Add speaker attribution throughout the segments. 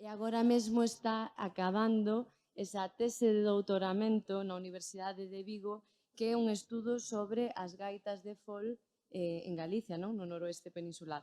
Speaker 1: e agora mesmo está acabando esa tese de doutoramento na Universidade de Vigo, que é un estudo sobre as gaitas de fol en Galicia, non? No noroeste peninsular.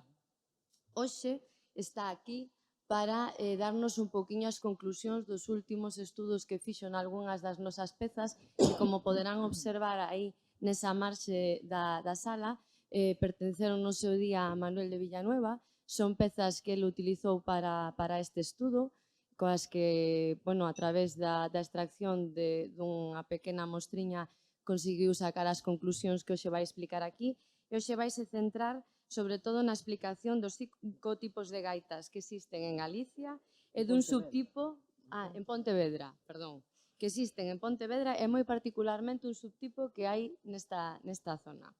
Speaker 1: Hoxe está aquí para darnos un poquinho as conclusións dos últimos estudos que fixo nalgúnas das nosas pezas, que como poderán observar aí nesa marxe da sala, pertenceron no seu día a Manuel de Villanueva. Son pezas que ele utilizou para este estudo, coas que, bueno, a través da extracción dunha pequena mostriña conseguiu sacar as conclusións que hoxe vai explicar aquí. E hoxe vai se centrar sobre todo na explicación dos 5 tipos de gaitas que existen en Galicia e dun subtipo, en Pontevedra, perdón, que existen en Pontevedra e moi particularmente un subtipo que hai nesta zona.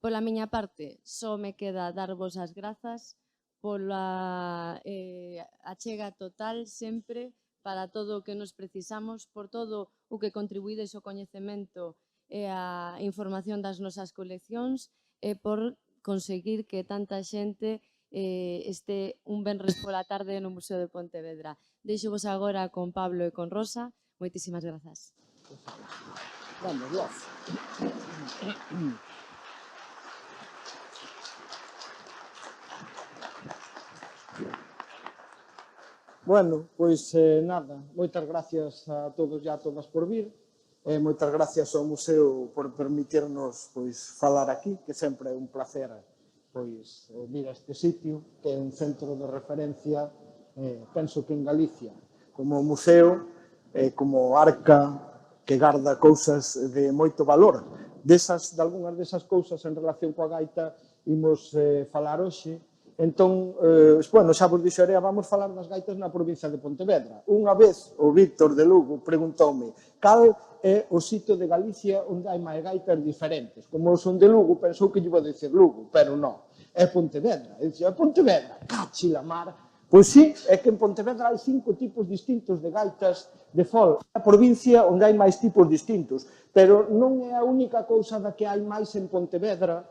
Speaker 1: Pola miña parte, só me queda darvos as grazas pola achega total sempre para todo o que nos precisamos, por todo o que contribuídes ao coñecemento e a información das nosas coleccións e por conseguir que tanta xente este un venres pola tarde no Museo de Pontevedra. Deixo-vos agora con Pablo e con Rosa. Moitísimas grazas.
Speaker 2: Vamos, vos. Bueno, pois nada, moitas gracias a todos e a todas por vir. Moitas gracias ao Museo por permitirnos falar aquí, que sempre é un placer vir a este sitio, que é un centro de referencia, penso que en Galicia, como museo, como arca que garda cousas de moito valor. De algunhas desas cousas en relación coa gaita imos falar hoxe. Entón, bueno, xa vos dixerei, vamos falar das gaitas na provincia de Pontevedra. Unha vez o Víctor de Lugo preguntoume cal é o sitio de Galicia onde hai máis gaitas diferentes. Como son de Lugo, pensou que lle iba a dicir Lugo, pero non, é Pontevedra. E dixo, é Pontevedra, cachi la mar. Pois sí, é que en Pontevedra hai 5 tipos distintos de gaitas de fol. É a provincia onde hai máis tipos distintos, pero non é a única cousa da que hai máis en Pontevedra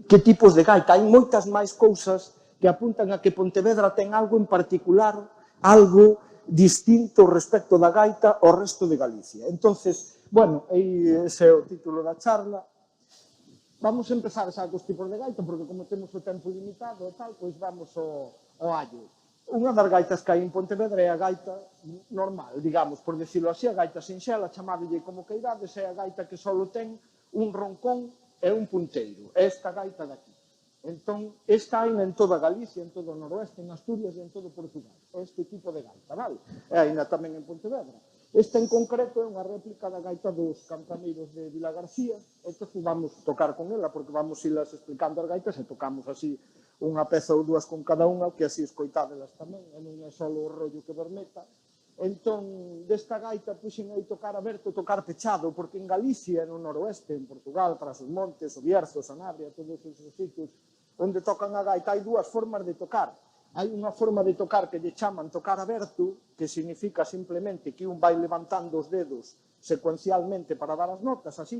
Speaker 2: que tipos de gaita. Hai moitas máis cousas que apuntan a que Pontevedra ten algo en particular, algo distinto respecto da gaita ao resto de Galicia. Entonces, bueno, ese é o título da charla. Vamos a empezar xa cos tipos de gaita, porque como temos o tempo limitado e tal, pois vamos ao allo. Unha das gaitas que hai en Pontevedra é a gaita normal, digamos, por decirlo así, a gaita sinxela, chamadelle como queirades, é a gaita que só ten un roncón é un punteiro, é esta gaita daqui. Entón, esta hai en toda Galicia, en todo o noroeste, en Asturias e en todo Portugal. Este tipo de gaita, vale? E hai tamén en Pontevedra. Esta en concreto é unha réplica da gaita dos campaneiros de Vila García, entón vamos tocar con ela, porque vamos ilas explicando as gaitas e tocamos así unha peza ou dúas con cada unha, que así escoitádelas tamén, e non é só o rollo que vermeta. Entón, desta gaita puxen aí tocar aberto, tocar pechado, porque en Galicia, no noroeste, en Portugal, tras os montes, o Bierzo, Sanabria, todos esos sitios onde tocan a gaita, hai dúas formas de tocar. Hai unha forma de tocar que lle chaman tocar aberto, que significa simplemente que un vai levantando os dedos secuencialmente para dar as notas, así.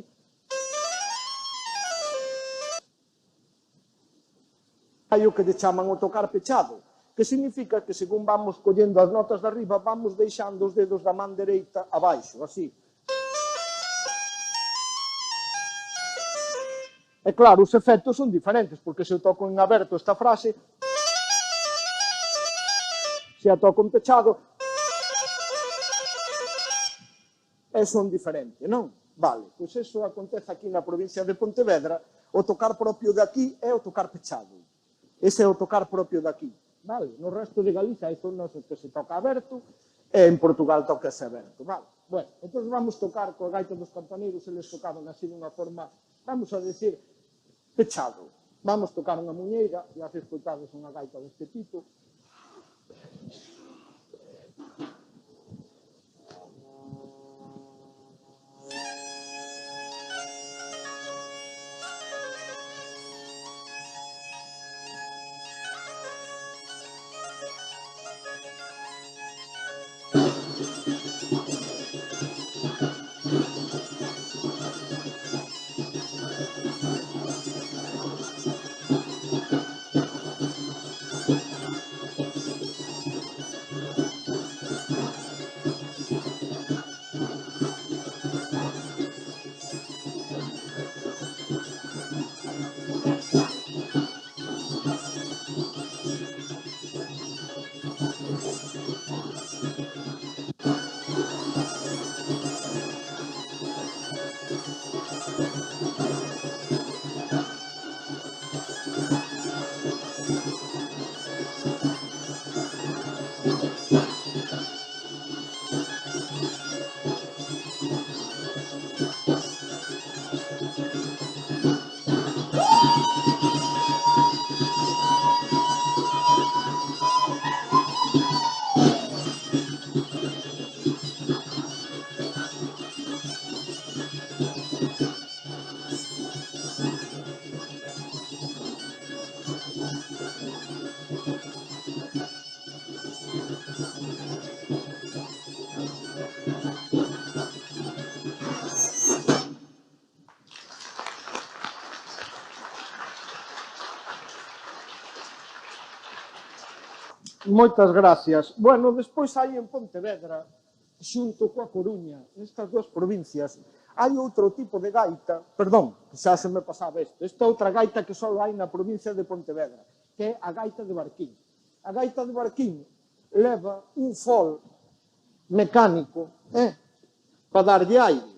Speaker 2: Hai o que lle chaman o tocar pechado, que significa que según vamos collendo as notas de arriba, vamos deixando os dedos da man dereita abaixo, así. E claro, os efectos son diferentes, porque se eu toco en aberto esta frase, se a toco en pechado, e son diferentes, non? Vale, pois iso acontece aquí na provincia de Pontevedra, o tocar propio de aquí é o tocar pechado. Ese é o tocar propio de aquí. Vale, no resto de Galicia hai zonas que se toca aberto e en Portugal toca-se aberto, vale. Bueno, entón vamos tocar coa gaita dos campaneiros, eles tocaban así dunha forma, vamos a decir, pechado. Vamos tocar unha muñeira, e hace escoitades unha gaita deste tipo. Moitas gracias. Bueno, despois hai en Pontevedra, xunto coa Coruña, nestas dúas provincias, hai outro tipo de gaita, perdón, xa se me pasaba isto, esta outra gaita que só hai na provincia de Pontevedra, que é a gaita de Barquín. A gaita de Barquín leva un fol mecánico, para darlle aire.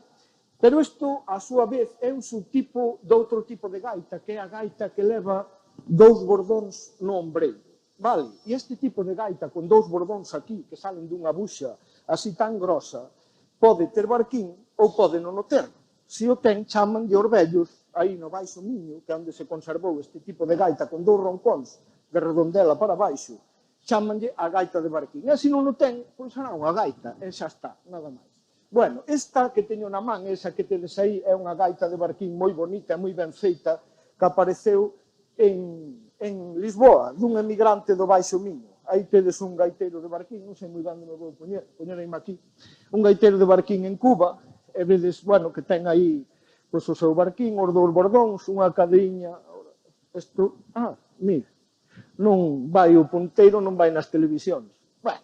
Speaker 2: Pero isto, a súa vez, é un subtipo de outro tipo de gaita, que é a gaita que leva dous bordóns no ombreiro. Vale? E este tipo de gaita con dous bordóns aquí, que salen dunha buxa así tan grosa, pode ter Barquín ou pode non o ter. Se o ten, chaman de Orvellos, aí no Baixo Miño, que é onde se conservou este tipo de gaita con dous roncóns de redondela para baixo, chamanlle a gaita de Barquín. E se non o ten, pois será unha gaita, e xa está, nada máis. Bueno, esta que teño na man, esa que tedes aí, é unha gaita de Barquín moi bonita, moi ben feita, que apareceu en Lisboa, dun emigrante do Baixo Miño. Aí tedes un gaiteiro de Barquín, non sei moi ben onde me vou poñerme aquí, un gaiteiro de Barquín en Cuba, e vedes, bueno, que ten aí pois, o seu barquín, os dous bordóns, unha cadeiña, isto, mira, non vai o punteiro, non vai nas televisións. Bueno,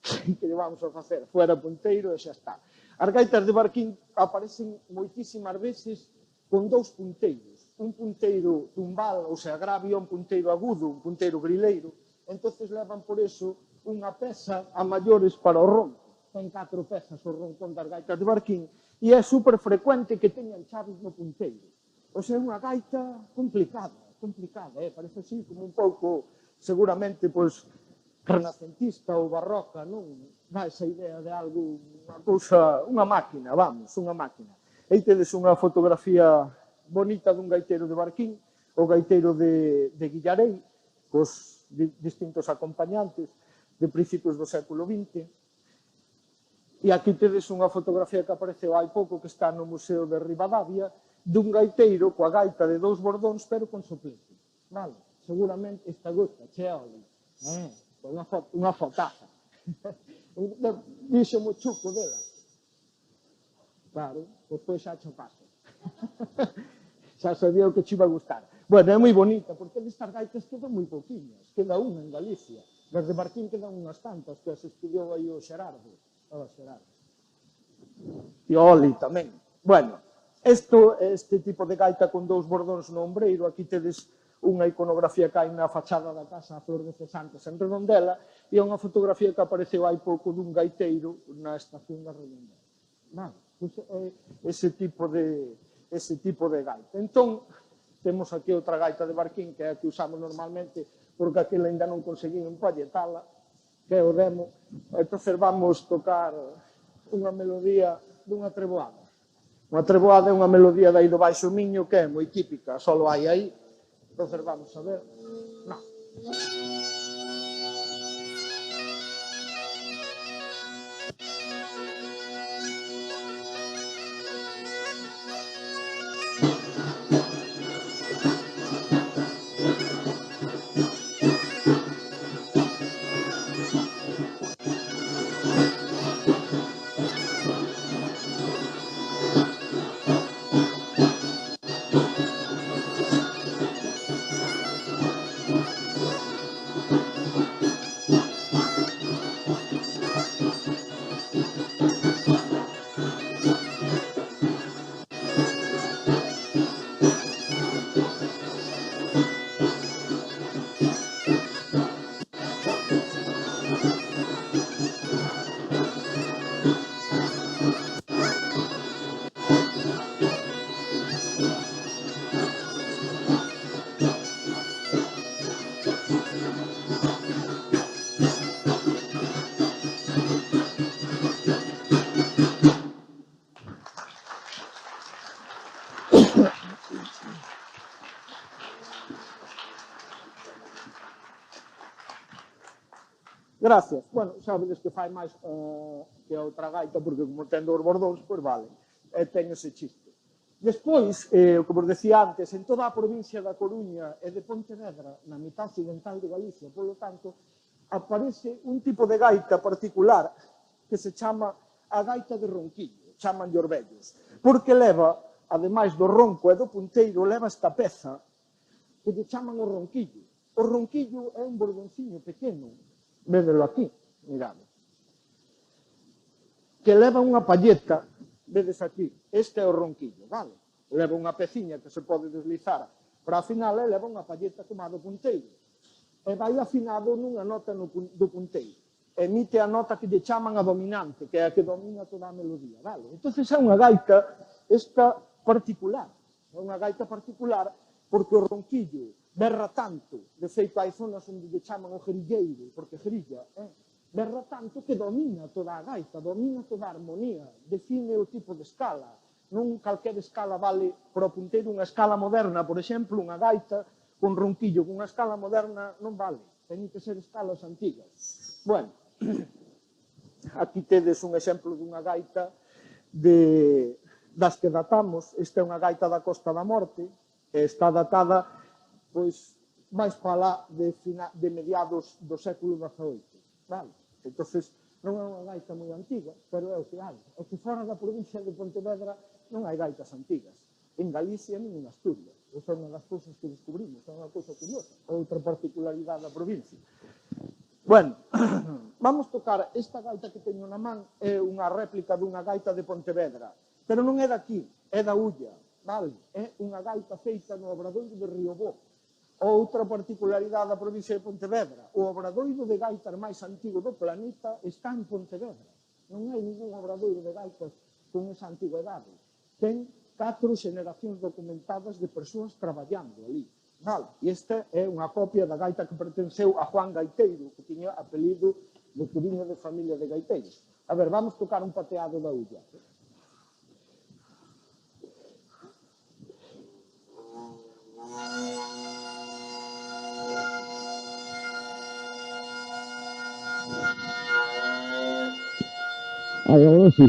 Speaker 2: que lle vamos a facer? Fuera punteiro e xa está. As gaitas de Barquín aparecen moitísimas veces con dous punteiros. Un punteiro tumbal, ou sea, gravio, un punteiro agudo, un punteiro grileiro. Entonces levan por eso unha peza a maiores para o ronco. Ten 4 pezas o roncón das gaitas de Barquín e é super frecuente que teñan chaves no punteiro. O sea, é unha gaita complicada, parece así como un pouco, seguramente, pois, renacentista ou barroca, non? Dá esa idea de algo, unha cousa, unha máquina, vamos, unha máquina. Aí tedes unha fotografía bonita dun gaiteiro de Barquín, o gaiteiro de Guillarei, cos distintos acompañantes de principios do século XX. E aquí tedes unha fotografía que apareceu hai pouco que está no Museo de Ribadavia dun gaiteiro coa gaita de dous bordóns pero con soplete. Vale? Seguramente esta gusta, che oli. Unha fotaza. Dixo mo chuco dela. Claro, despois xa cho paso. Xa sabía o que che iba a gustar. Bueno, é moi bonita, porque destas gaitas quedan moi pouquiñas. Queda unha en Galicia. Las de Barquín quedan unhas tantas, que as estudiou aí o Xerardo. E o Oli tamén. Bueno, este tipo de gaita con dous bordóns no ombreiro, aquí tedes unha iconografía que hai na fachada da casa a Flor de Cesantes en Redondela e unha fotografía que apareceu hai pouco dun gaiteiro na estación da Redondela. Vale, pois ese tipo de gaita. Entón, temos aquí outra gaita de Barquín, que é a que usamos normalmente, porque aquela ainda non conseguín empalletala, que é o demo. Entón, vamos tocar unha melodía dunha treboada. Unha treboada é unha melodía dai do Baixo Miño que é moi típica, só hai aí. Entón, vamos a ver. Non. Gracias. Bueno, sabedes que fai máis que a outra gaita, porque como ten dous bordóns, pois vale, ten ese chiste. Despois, o que vos decía antes, en toda a provincia da Coruña e de Pontevedra, na mitad occidental de Galicia, polo tanto, aparece un tipo de gaita particular que se chama a gaita de ronquillo, chaman de Orvellos, porque leva, ademais do ronco e do punteiro, leva esta peza que lle chaman o ronquillo. O ronquillo é un bordonciño pequeno, Védelo aquí, mirade. Que leva unha palleta, vedes aquí, este é o ronquillo, vale? Leva unha peciña que se pode deslizar para afinar e leva unha palleta tomada do punteiro. E vai afinado nunha nota do punteiro. Emite a nota que lle chaman a dominante, que é a que domina toda a melodía, vale? Entón é unha gaita esta particular. É unha gaita particular porque o ronquillo berra tanto, de feito hai zonas onde lle chaman o gerilleiro, porque gerilla, berra tanto que domina toda a gaita, domina toda a armonía, define o tipo de escala. Non calquer escala vale para o punteiro, unha escala moderna, por exemplo, unha gaita con ronquillo, con unha escala moderna non vale, teñen que ser escalas antigas. Bueno, aquí tedes un exemplo dunha gaita das que datamos. Esta é unha gaita da Costa da Morte, e está datada pois máis para lá de mediados do século XVIII. Vale? Entón, non é unha gaita moi antiga, pero é o que hai. É que fora da provincia de Pontevedra non hai gaitas antigas. En Galicia nin en Asturias. Esa é unha das cousas que descubrimos, é unha cousa curiosa. Outra particularidade da provincia. Bueno, vamos tocar esta gaita que teño na man, é unha réplica dunha gaita de Pontevedra, pero non é daqui, é da Ulla, vale? É unha gaita feita no obradoiro de Riobó. Outra particularidade da provincia de Pontevedra, o obradoiro de gaitas máis antigo do planeta está en Pontevedra. Non hai ningún obradoiro de gaitas con esa antigüedade. Ten 4 xeneracións documentadas de persoas traballando ali. Vale, e esta é unha copia da gaita que pertenceu a Juan Gaiteiro, que tiña apelido de que viña de familia de gaiteiros. A ver, vamos tocar un pateado da Ulla. Agora sí.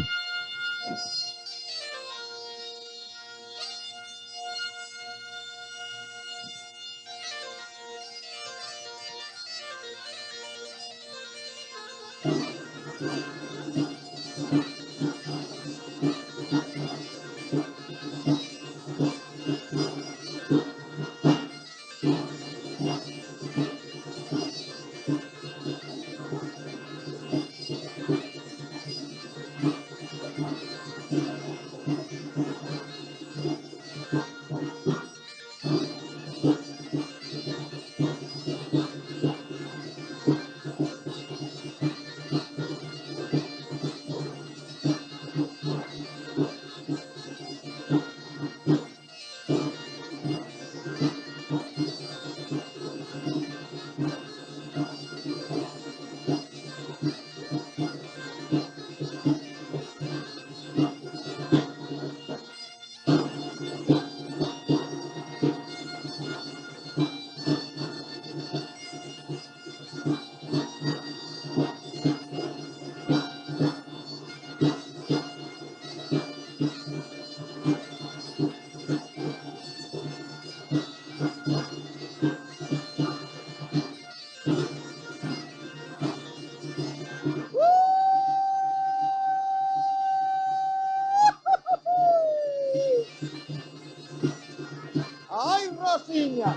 Speaker 2: Ai, Rosiña!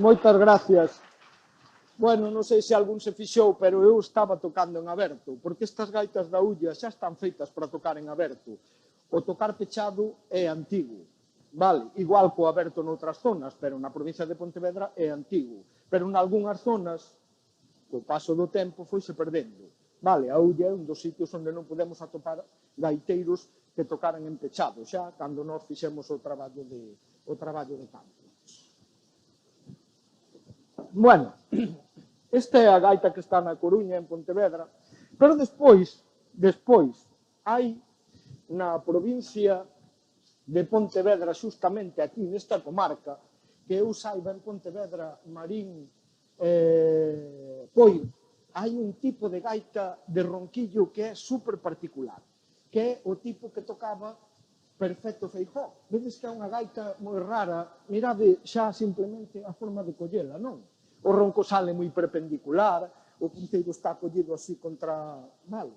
Speaker 2: Moitas gracias. Bueno, non sei se algún se fixou, pero eu estaba tocando en aberto, porque estas gaitas da Ulla xa están feitas para tocar en aberto. O tocar pechado é antigo, vale, igual co aberto noutras zonas, pero na provincia de Pontevedra é antigo. Pero en algunhas zonas, co paso do tempo, foise perdendo. Vale, a Ulla é un dos sitios onde non podemos atopar gaiteiros que tocaran en pechado, xa cando nós fixemos o traballo de campo. Bueno, esta é a gaita que está na Coruña, en Pontevedra, pero despois hai na provincia de Pontevedra, xustamente aquí nesta comarca, que eu saiba en Pontevedra, Marín, Poio, hai un tipo de gaita de ronquillo que é super particular, que é o tipo que tocaba Perfecto Feijóo. Vedes que é unha gaita moi rara, mirade xa simplemente a forma de collela, non? O ronco sale moi perpendicular, o punteiro está collido así contra... Vale.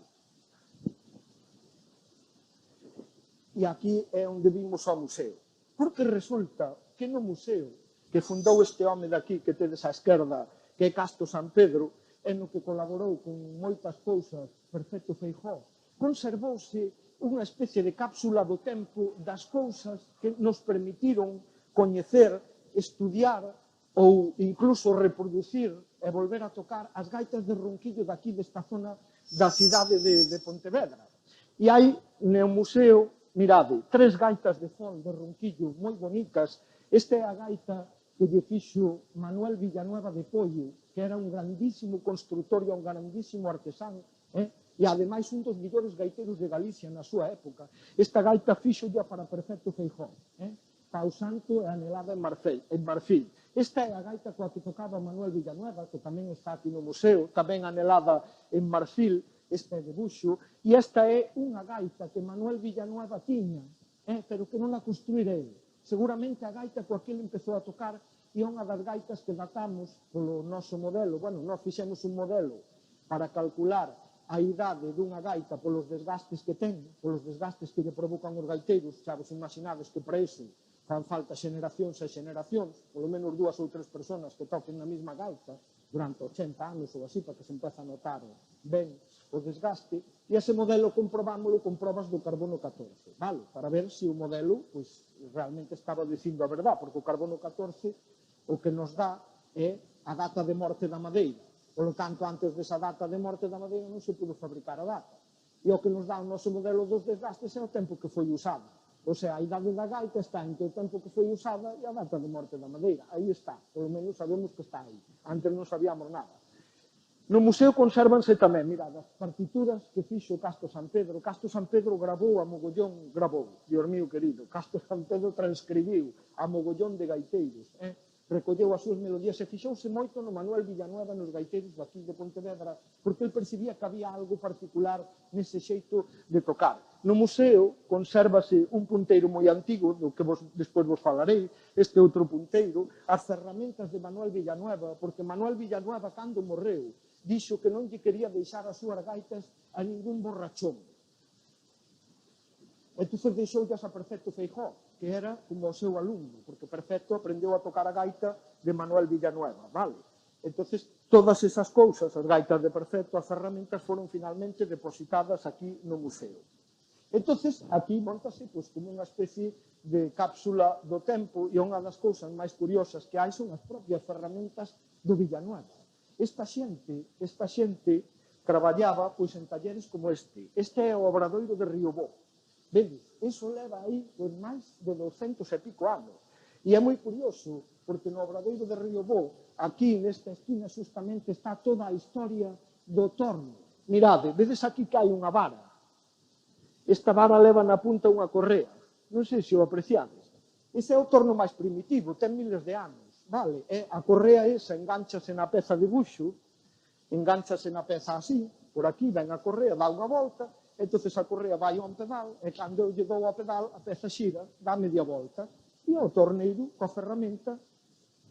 Speaker 2: E aquí é onde vimos ao museo. Porque resulta que no museo que fundou este home daqui que tedes á esquerda, que é Casto San Pedro, e no que colaborou con moitas cousas Perfecto Feijóo, conservouse unha especie de cápsula do tempo das cousas que nos permitiron coñecer, estudiar ou incluso reproducir e volver a tocar as gaitas de ronquillo daqui desta zona da cidade de Pontevedra. E hai no museo, mirade, 3 gaitas de fol de ronquillo moi bonitas. Esta é a gaita que lle fixo Manuel Villanueva de Poio, que era un grandísimo constructor e un grandísimo artesán, e ademais un dos millores gaiteiros de Galicia na súa época. Esta gaita fixo ya para Perfecto Feijóo, Pau Santo e anelada en marfil. Esta é a gaita coa que tocaba Manuel Villanueva, que tamén está aquí no museo, tamén anelada en marfil, este é de buxo, e esta é unha gaita que Manuel Villanueva tiña, pero que non a construíra ele. Seguramente a gaita coa que ele empezou a tocar é unha das gaitas que datamos polo noso modelo. Bueno, nós fixemos un modelo para calcular a idade dunha gaita polos desgastes que ten, polos desgastes que lle provocan os gaiteiros. Xa vos imaginades que para iso fan falta xeneracións e xeneracións, polo menos 2 ou 3 personas que toquen na mesma gaita durante 80 anos ou así, para que se empece a notar ben o desgaste, e ese modelo comprobámoslo con probas do carbono 14, vale? Para ver se o modelo realmente estaba dicindo a verdade, porque o carbono 14 o que nos dá é a data de morte da madeira. Por lo tanto, antes desa data de morte da madeira non se pudo fabricar a data. E o que nos dá o noso modelo dos desgastes é o tempo que foi usado. O sea, a idade da gaita está entre o tempo que foi usada e a data de morte da madeira. Aí está, polo menos sabemos que está aí. Antes non sabíamos nada. No museo consérvanse tamén, mirad, as partituras que fixo Casto San Pedro. Casto San Pedro grabou a mogollón, Dios mío querido, Casto San Pedro transcribiu a mogollón de gaiteiros, recolleu as súas melodías e fixouse moito no Manuel Villanueva nos gaiteiros daqui de Pontevedra, porque ele percibía que había algo particular nese xeito de tocar. No museo consérvase un punteiro moi antigo, do que despois vos falarei, este outro punteiro, as ferramentas de Manuel Villanueva, porque Manuel Villanueva, cando morreu, dixo que non lle quería deixar as súas gaitas a ningún borrachón. Entón deixoullas a Perfecto Feijóo, que era como o seu alumno, porque Perfecto aprendeu a tocar a gaita de Manuel Villanueva, vale? Entón, todas esas cousas, as gaitas de Perfecto, as ferramentas, foron finalmente depositadas aquí no museo. Entón, aquí montase como unha especie de cápsula do tempo, e unha das cousas máis curiosas que hai son as propias ferramentas do Villanueva. Esta xente traballaba en talleres como este. Este é o obradoiro de Riobó. Vedes, iso leva aí máis de 200 e pico anos. E é moi curioso, porque no obradoiro de Riobó, aquí nesta esquina, justamente, está toda a historia do torno. Mirade, vedes aquí que hai unha vara. Esta vara leva na punta unha correa. Non sei se o apreciades. Ese é o torno máis primitivo, ten miles de anos. Vale? A correa esa enganchase na peza de buxo, enganchase na peza así, por aquí, ven a correa, dá unha volta, entón a correa vai a un pedal, e cando eu lle dou ao pedal, a peza xira, dá media volta, e o torneiro, coa ferramenta,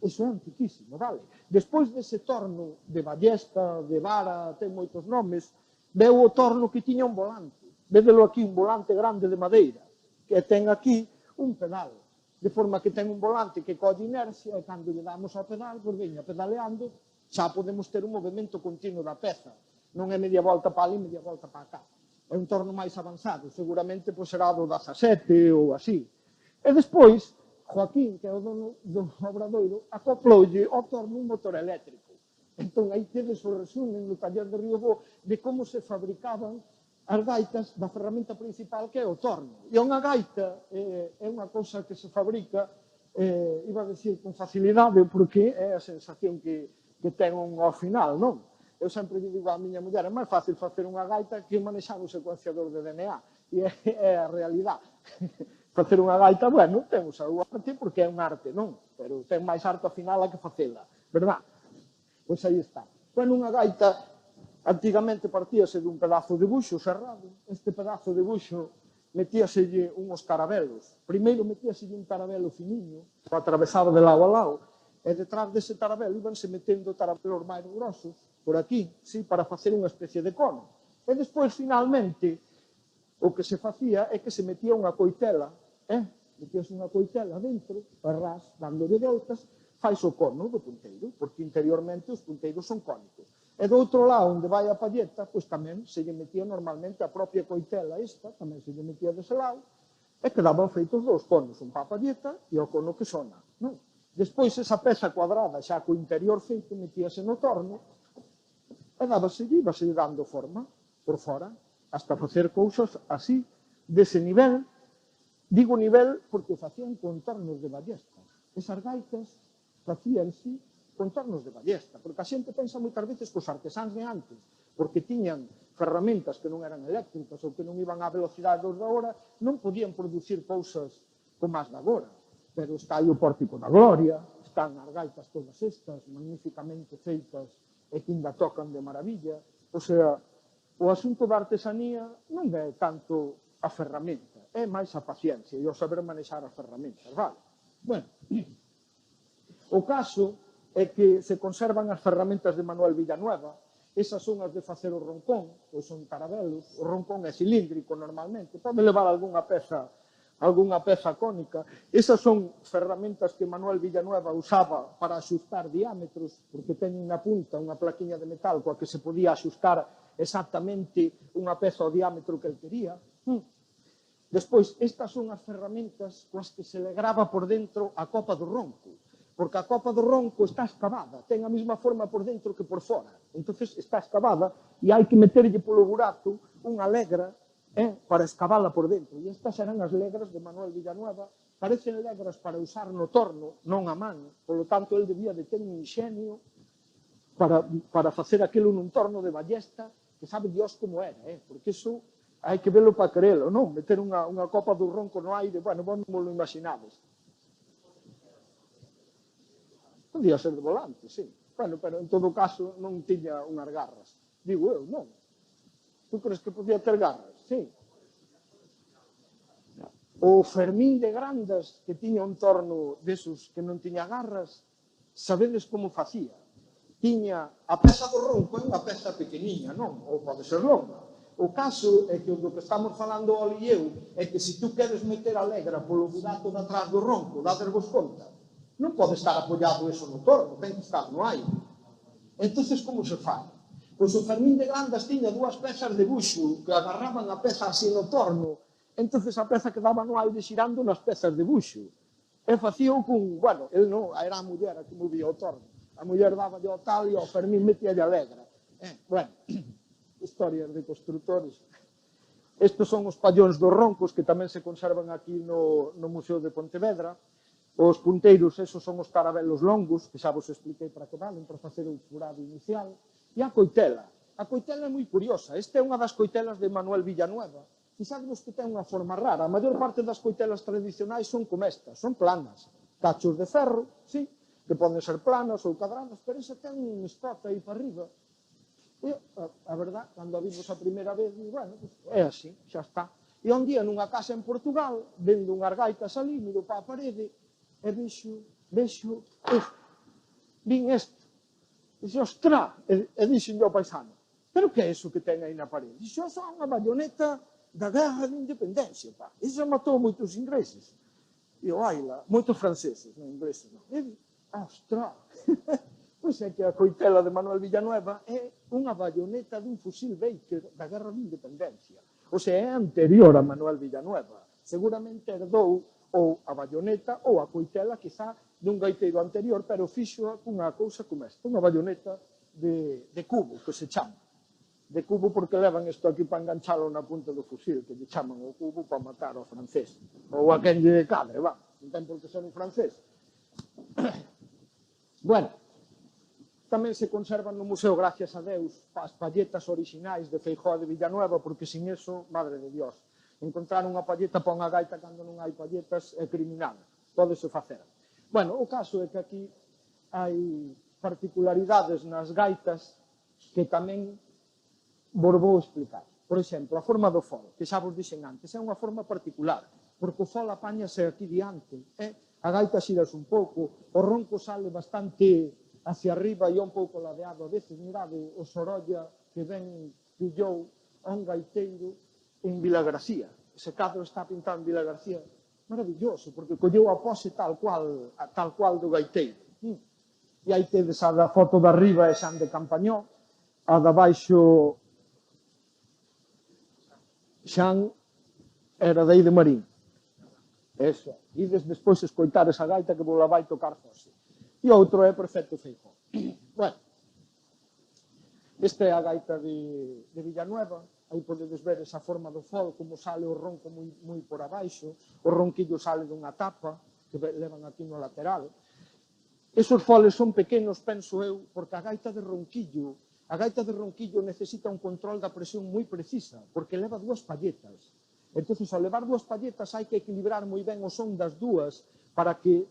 Speaker 2: iso é antiquísimo, vale? Despois dese torno de ballesta, de vara, ten moitos nomes, veu o torno que tiña un volante. Védelo aquí, un volante grande de madeira, que ten aquí un pedal, de forma que ten un volante que colle inercia, e cando lle damos ao pedal, pois veña pedaleando, xa podemos ter un movimento continuo da peza. Non é media volta para ali, media volta para cá. É un torno máis avanzado, seguramente será do 17 ou así. E despois, Joaquín, que é o dono do obradoiro, acoploulle ao torno un motor eléctrico. Entón, aí tedes o resumen no taller de Riobó de como se fabricaban as gaitas da ferramenta principal que é o torno. E unha gaita é unha cousa que se fabrica, iba a decir con facilidade, porque é a sensación que ten ao final, non? Eu sempre digo a miña muller, é máis fácil facer unha gaita que manexar o secuenciador de DNA. E é a realidade. Facer unha gaita, bueno, ten o seu arte porque é un arte, non? Pero ten máis arte ao final a que facela, verdad? Pois aí está. Bueno, unha gaita antigamente partíase dun pedazo de buxo cerrado. Este pedazo de buxo metíaselle uns carabelos. Primeiro metíaselle un carabelo finiño, o atravesado de lado a lado, e detrás dese carabelo ibanse metendo carabelos máis grosos, por aquí, sí, para facer unha especie de cono. E despois, finalmente, o que se facía é que se metía unha coitela, metíase unha coitela dentro, parrás, dándolle voltas, fais o cono do punteiro, porque interiormente os punteiros son cónicos. E do outro lado, onde vai a palleta, pois tamén se lle metía normalmente a propia coitela esta, tamén se lle metía dese lado, e quedaban feitos dous conos, un pa a palleta e o cono que sona. Non? Despois, esa peza cuadrada, xa co interior feito, metíase no torno, e íbase dando forma por fora, hasta facer cousas así, dese nivel. Digo nivel porque o facían con tornos de ballesta. Esas gaitas facíanse con tornos de ballesta, porque a xente pensa moitas veces que os artesáns de antes, porque tiñan ferramentas que non eran eléctricas ou que non iban á velocidade dos de agora, non podían producir cousas como as de agora. Pero está aí o Pórtico da Gloria, están as gaitas todas estas, magníficamente feitas e que ainda tocan de maravilla. O sea, o asunto da artesanía non é tanto a ferramenta, é máis a paciencia e o saber manexar as ferramentas, vale? Bueno, o caso é que se conservan as ferramentas de Manuel Villanueva, esas son as de facer o roncón, pois son carabelos, o roncón é cilíndrico normalmente, pode levar algunha peza cónica. Esas son ferramentas que Manuel Villanueva usaba para axustar diámetros, porque teñen na punta unha plaquiña de metal coa que se podía axustar exactamente unha peza ao diámetro que el quería. Despois, estas son as ferramentas coas que se le grava por dentro a copa do ronco, porque a copa do ronco está escavada, ten a mesma forma por dentro que por fora. Entonces está escavada e hai que meterlle polo burato unha legra para escavala por dentro. E estas eran as legras de Manuel Villanueva. Parecen legras para usar no torno, non a man. Por lo tanto, el debía de ter un ingenio para facer aquilo nun torno de ballesta que sabe Dios como era, porque iso hai que velo para querelo, non? Meter unha copa do ronco no aire, bueno, vos non lo imaginades. Podía ser de volante, sí. Bueno, pero en todo caso non tiña unhas garras. Digo eu, non. Tú crees que podía ter garras? Sí. O Fermín de Grandas, que tiña un torno desos que non tiña garras, sabedes como facía? Tiña a peza do ronco, é unha peza pequeniña, non? Ou pode ser longa. O caso é que o do que estamos falando o e eu é que se tú queres meter a legra polo burato de atrás do ronco, dadesvos conta, non pode estar apoiado eso no torno, ten que estar no aire. Entonces, como se fai? Pois o Fermín de Grandas tiña dúas pezas de buxo que agarraban a peza así no torno, entonces a peza quedaba no aire xirando nas pezas de buxo. E facía con, bueno, el non, era a muller a que movía o torno. A muller daba o tal e o Fermín metía a legra. Bueno, historias de constructores. Estes son os pallóns dos roncos que tamén se conservan aquí no Museo de Pontevedra. Os punteiros, esos son os carabelos longos, que xa vos expliquei para que valen, para facer o furado inicial. E a coitela. A coitela é moi curiosa. Esta é unha das coitelas de Manuel Villanueva. Fixadvos que ten unha forma rara. A maior parte das coitelas tradicionais son como estas, son planas. Cachos de ferro, sí, que poden ser planas ou cadradas, pero esa ten un spot aí para arriba. E, a verdad, cando a vimos a primeira vez, bueno, pues, é así, xa está. E un día nunha casa en Portugal, vendo unhas gaitas ali, miro para a parede, e vexo isto. Vin isto. Dixe, ostra, e dixen ao paisano, pero que é iso que ten aí na parede? Dixe, é unha bayoneta da guerra de independencia, pá. Iso matou moitos ingleses. E eu, aila, moitos franceses, non ingleses, non. E dixo, ostra, pois é que a coitela de Manuel Villanueva é unha bayoneta dun fusil Baker da guerra de independencia. O sea, é anterior a Manuel Villanueva. Seguramente herdou ou a bayoneta ou a coitela, quizá, dun gaiteiro anterior, pero fixo unha cousa como esta, unha bayoneta de cubo, que se chama. De cubo porque levan isto aquí para enganchalo na punta do fusil, que lle chaman o cubo para matar ao francés. Ou a quen lle cadre, va, non ten por que ser un francés. Bueno, tamén se conservan no museo, gracias a Deus, as palletas orixinais de Feijóo de Villanueva, porque sin eso, madre de Dios, encontrar unha palleta para unha gaita cando non hai palletas é criminal, pódese facer. Bueno, o caso é que aquí hai particularidades nas gaitas que tamén vos vou explicar. Por exemplo, a forma do fol, que xa vos dixen antes, é unha forma particular, porque o fol apáñase aquí diante, a gaita xirase un pouco, o ronco sale bastante hacia arriba e un pouco ladeado. A veces, mirade, o Sorolla que ben pillou a un gaiteiro en Vilagarcía. Ese cadro está pintado en Vilagarcía. Maravilloso, porque colleu a pose tal cual do gaiteiro. E aí tedes a da foto de arriba é Xan de Campañó, a da baixo Xan era de aí de Marín. Eso. Ides despois escoitar esa gaita que vos la vai tocar José. E outro é Perfecto Feijóo. Bueno, esta é a gaita de Villanueva. Aí podedes ver esa forma do fol, como sale o ronco moi por abaixo. O ronquillo sale dunha tapa que levan aquí no lateral. Esos foles son pequenos, penso eu, porque a gaita de ronquillo necesita un control da presión moi precisa, porque leva dúas palletas. Entón, ao levar dúas palletas, hai que equilibrar moi ben o son das dúas para que,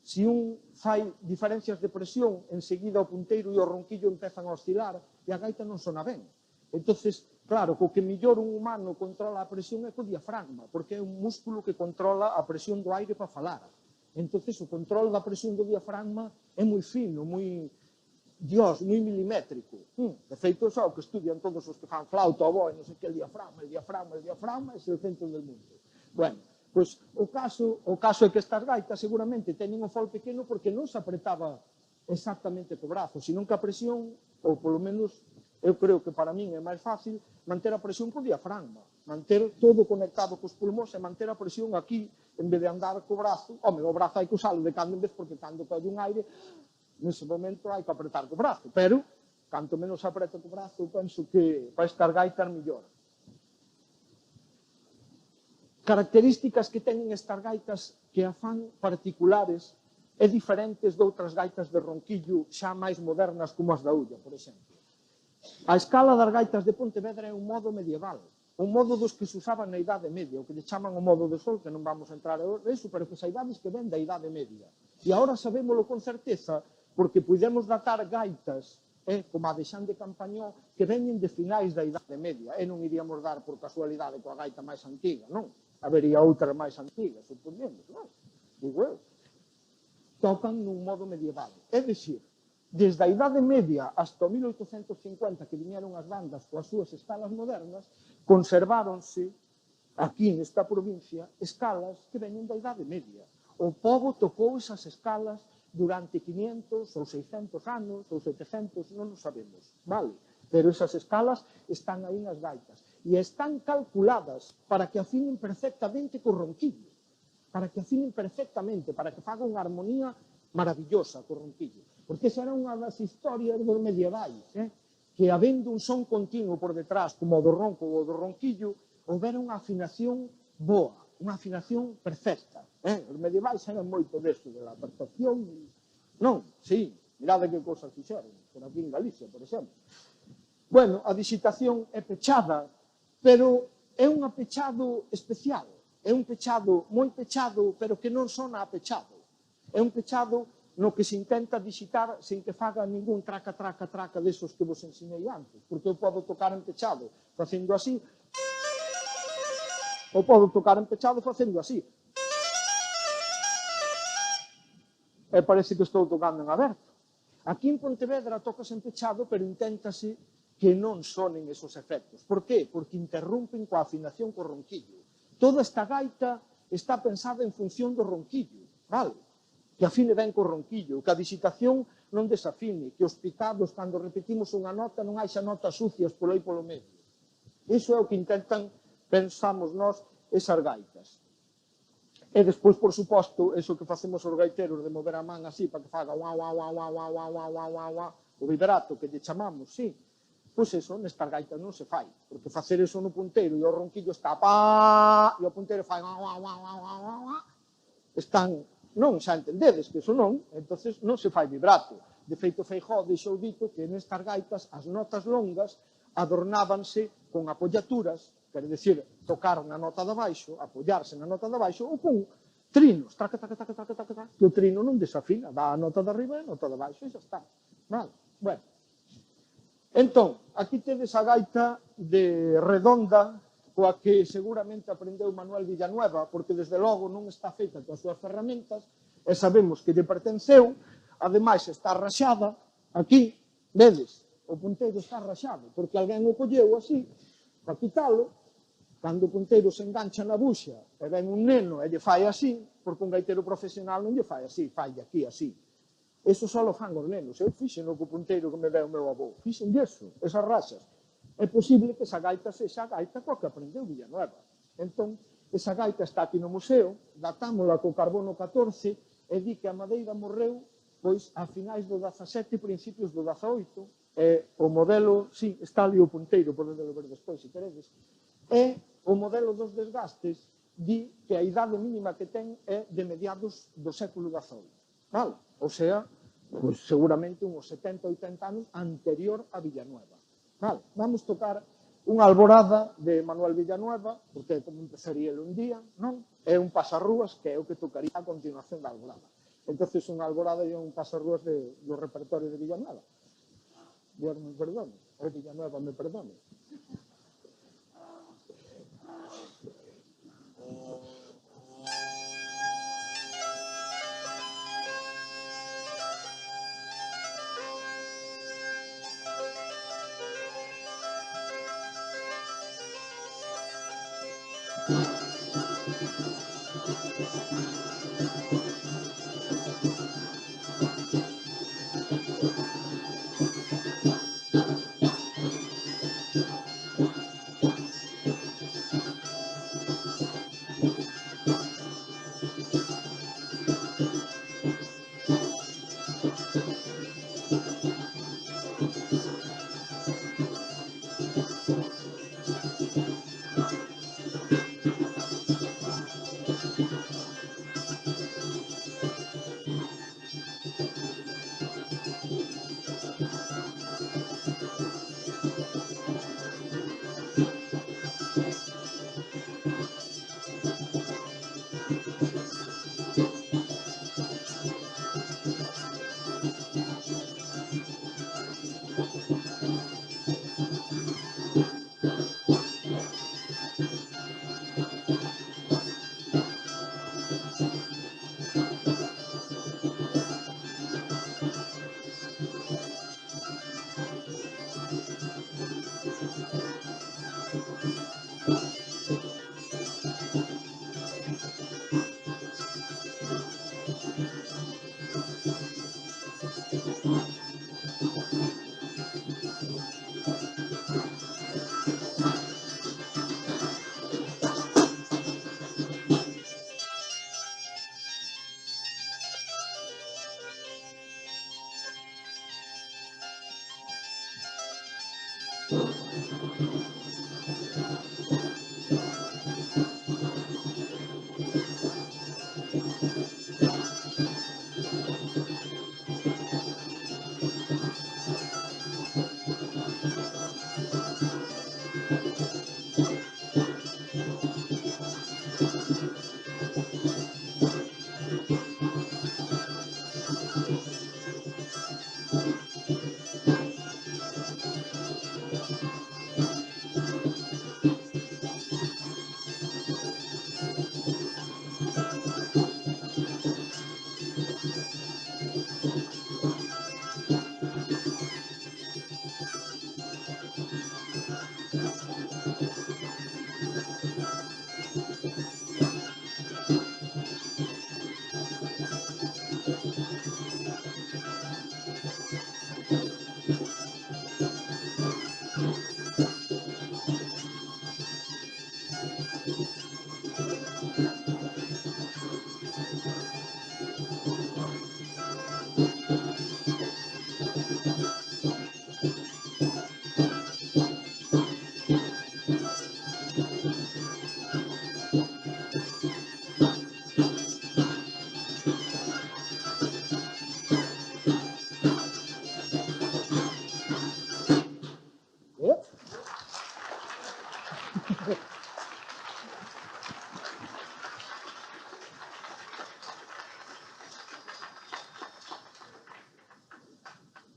Speaker 2: se un fai diferencias de presión, enseguida o punteiro e o ronquillo empezan a oscilar e a gaita non sona ben. Entón, claro, co que mellor un humano controla a presión é co diafragma, porque é un músculo que controla a presión do aire para falar. Entón, o control da presión do diafragma é moi fino, moi milimétrico. De feito, xa o que estudian todos os que fan flauta, oboe, non sei que, el diafragma é o centro del mundo. Bueno, pois o caso é que estas gaitas seguramente teñen o fol pequeno porque non se apretaba exactamente co brazo, senón que a presión, ou polo menos eu creo que para min é máis fácil, manter a presión co diafragma, manter todo conectado cos pulmóns e manter a presión aquí, en vez de andar co brazo. Home, o brazo hai que usalo de cando en vez, porque cando colle un aire, nese momento hai que apretar co brazo, pero canto menos apreta co brazo, penso que para estas gaitas mellor. Características que teñen estas gaitas que a fan particulares e diferentes de outras gaitas de ronquillo xa máis modernas como as da Ulla, por exemplo. A escala das gaitas de Pontevedra é un modo medieval, un modo dos que se usaban na Idade Media, o que lle chaman o modo de sol, que non vamos a entrar en eso, pero que saibades que ven da Idade Media. E agora sabémolo con certeza, porque podemos datar gaitas, como a de Xan de Campañó, que veñen de finais da Idade Media, e non iríamos dar por casualidade coa gaita máis antiga, non? Habería outras máis antigas, supondemos, non? Digo eu. Tocan nun modo medieval. É dicir, desde a Idade Media hasta o 1850, que viñeron as bandas coas súas escalas modernas, conserváronse aquí nesta provincia escalas que veñen da Idade Media. O pobo tocou esas escalas durante 500 ou 600 anos, ou 700, non o sabemos, vale? Pero esas escalas están aí nas gaitas e están calculadas para que afinen perfectamente co ronquillo, para que afinen perfectamente, para que faga unha armonía maravillosa co ronquillo. Porque esa era unha das historias dos medievais, que habendo un son continuo por detrás, como o do ronco ou do ronquillo, houbera unha afinación boa, unha afinación perfecta. Os medievais eran moito desto, de la perfección. Non, sí, mirade que cosas fixeron, por aquí en Galicia, por exemplo. Bueno, a digitación é pechada, pero é un apechado especial. É un pechado moi pechado, pero que non sona a pechado. É un pechado no que se intenta digitar sen que faga ningún traca, traca, traca desos que vos ensinei antes. Porque eu podo tocar en pechado facendo así, ou podo tocar en pechado facendo así. E parece que estou tocando en aberto. Aquí en Pontevedra tocas en pechado, pero inténtase que non sonen esos efectos. Por qué? Porque interrompen coa afinación co ronquillo. Toda esta gaita está pensada en función do ronquillo, vale? Que afine ben co ronquillo, que a digitación non desafine, que os picados, cando repetimos unha nota, non haxa notas sucias por aí polo medio. Iso é o que intentan, pensamos nós, esas gaitas. E despois, por suposto, eso que facemos os gaiteros de mover a man así para que faga o vibrato que lle chamamos, sí, pois eso, nestas gaitas non se fai, porque facer eso no punteiro e o ronquillo está pa, e o punteiro fai están, non, xa entendedes que eso non, entonces non se fai vibrato. De feito, Feijóo deixou dito que nestas gaitas as notas longas adornábanse con apollaturas, quer decir, tocar na nota de baixo, apoiarse na nota de baixo, ou con trinos, taca, taca, taca, taca, taca, taca, que o trino non desafina, dá a nota de arriba e a nota de baixo, e xa está. Vale, bueno. Entón, aquí tedes a gaita de redonda, coa que seguramente aprendeu Manuel Villanueva, porque desde logo non está feita coas súas ferramentas, e sabemos que lle pertenceu, ademais está raxada, aquí, vedes, o punteiro está raxado, porque alguén o colleu así, para quitalo, cando o punteiro se engancha na buxa, e ven un neno e lle fai así, porque un gaitero profesional non lle fai así, fai aquí así. Eso só lo fan os nenos. Eu fixen co punteiro que me deu o meu avó. Fixen eso, esas raxas. É posible que esa gaita sexa a gaita coa que aprendeu Villanueva. Entón, esa gaita está aquí no museo, datámola co carbono 14, e di que a madeira morreu pois a finais do 17 e principios do 18, e o modelo, sí, está ali o punteiro, podedelo ver despois, se queredes, e o modelo dos desgastes di que a idade mínima que ten é de mediados do século XVIII. Vale? O sea, pois seguramente uns 70 ou 80 anos anterior a Villanueva. Vale, vamos tocar unha alborada de Manuel Villanueva, porque como empezaría un día, non? É un pasarrúas que é o que tocaría a continuación da alborada. Entonces, unha alborada e un pasarrúas do repertorio de Villanueva. Dios me perdone, o Villanueva me perdone.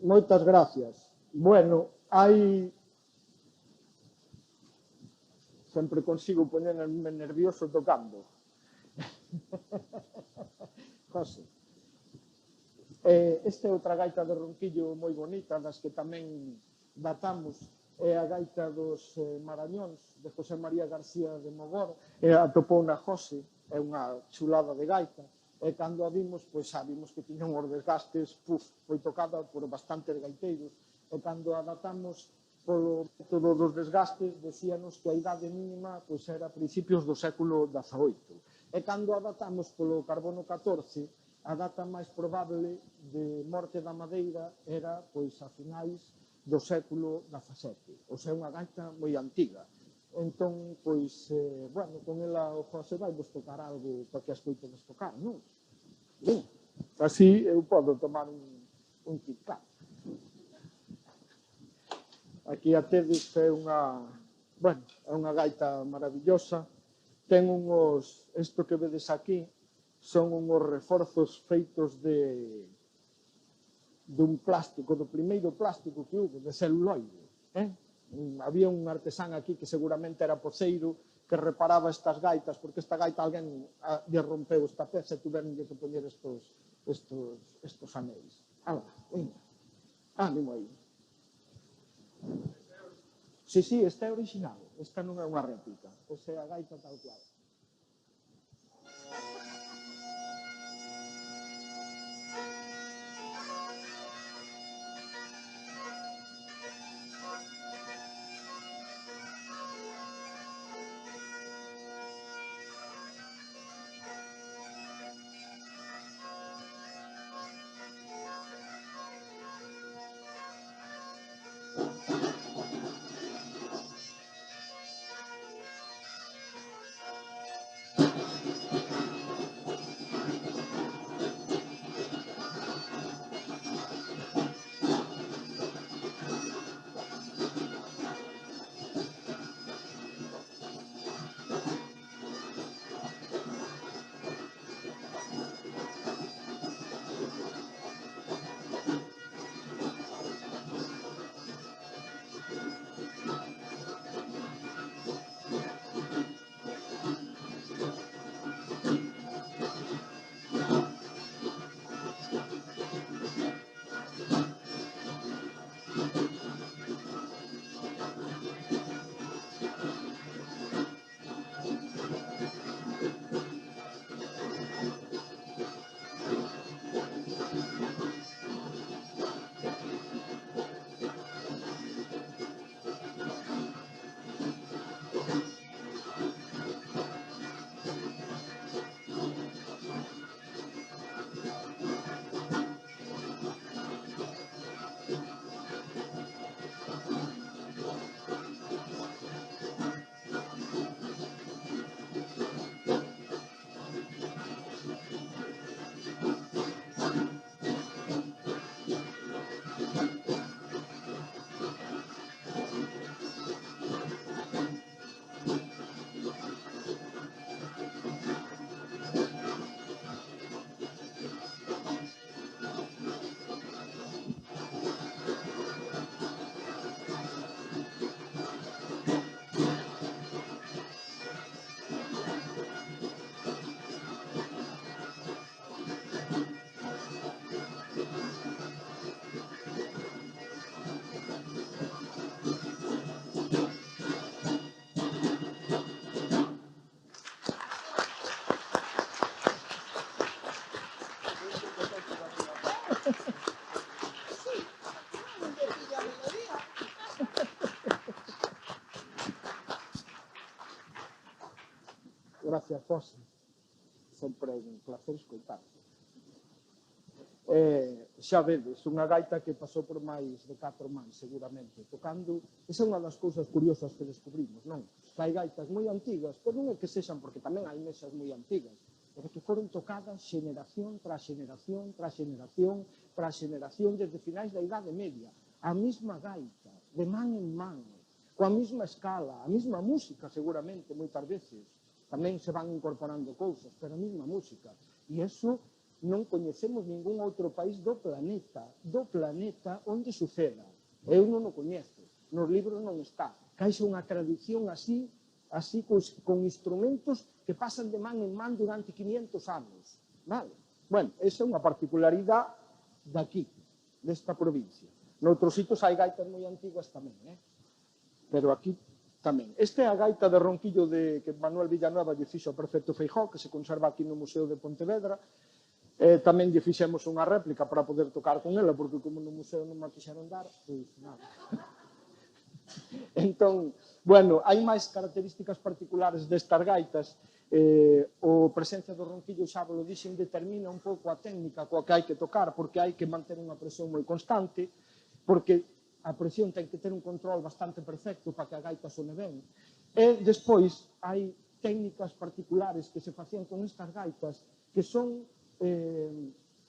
Speaker 2: Moitas gracias. Bueno, hai... Sempre consigo poñerme nervioso tocando. José. Esta é outra gaita de ronquillo moi bonita, das que tamén datamos, é a gaita dos Marañóns, de José María García de Mogor, atopou na José, é unha chulada de gaita, e cando a vimos, pois xa vimos que tiña uns desgastes, foi tocada por bastantes gaiteiros, e cando a datamos polo método dos desgastes, decíanos que a idade mínima pois era a principios do século XVIII. E cando a datamos polo carbono 14, a data máis probable de morte da madeira era pois a finais do século XVII. O sea, unha gaita moi antiga. Entón, pois, bueno, con ela o José vai vos tocar algo para que as coitedes tocar, non? Ben, así eu podo tomar un Kit-Kat. Aquí a tedes é unha, bueno, é unha gaita maravillosa. Ten unhos, isto que vedes aquí, son unhos reforzos feitos dun plástico, do primeiro plástico que hubo, de celuloide. Había un artesán aquí que seguramente era poceiro, que reparaba estas gaitas, porque esta gaita alguén lle rompeu esta peza e tuveron que poñer estos anéis. Ánimo aí. Sí, esta é original, esta non é unha réplica, esta é a gaita tal cual. Gracias, José. Sempre é un placer escoitarte. Xa vedes, unha gaita que pasou por máis de 4 mans, seguramente, tocando. Esa é unha das cousas curiosas que descubrimos, non? Que hai gaitas moi antigas, pero non é que sexan, porque tamén hai mesas moi antigas, pero que foron tocadas xeneración tras xeneración, tras xeneración, tras xeneración, desde finais da Idade Media. A mesma gaita, de man en man. coa mesma escala, a mesma música seguramente moitas veces, tamén se van incorporando cousas, pero a mesma música. E iso non coñecemos ningún outro país do planeta onde suceda. Eu non o coñezo, nos libros non está. Caixa unha tradición así con instrumentos que pasan de man en man durante 500 anos. Vale? Bueno, esa é unha particularidade daqui, desta provincia. Noutros sitios hai gaitas moi antigas tamén, pero aquí tamén. Esta é a gaita de ronquillo que Manuel Villanueva lle fixo ao prefecto Feijóo, que se conserva aquí no Museo de Pontevedra. Tamén lle fixemos unha réplica para poder tocar con ela, porque como no museo non me quixeron dar, pois nada. Entón, bueno, hai máis características particulares destas gaitas. O presencia do ronquillo, xa vos lo dixen, determina un pouco a técnica coa que hai que tocar, porque hai que manter unha presión moi constante, porque a presión ten que ter un control bastante perfecto para que a gaita sone ben. E despois hai técnicas particulares que se facían con estas gaitas que son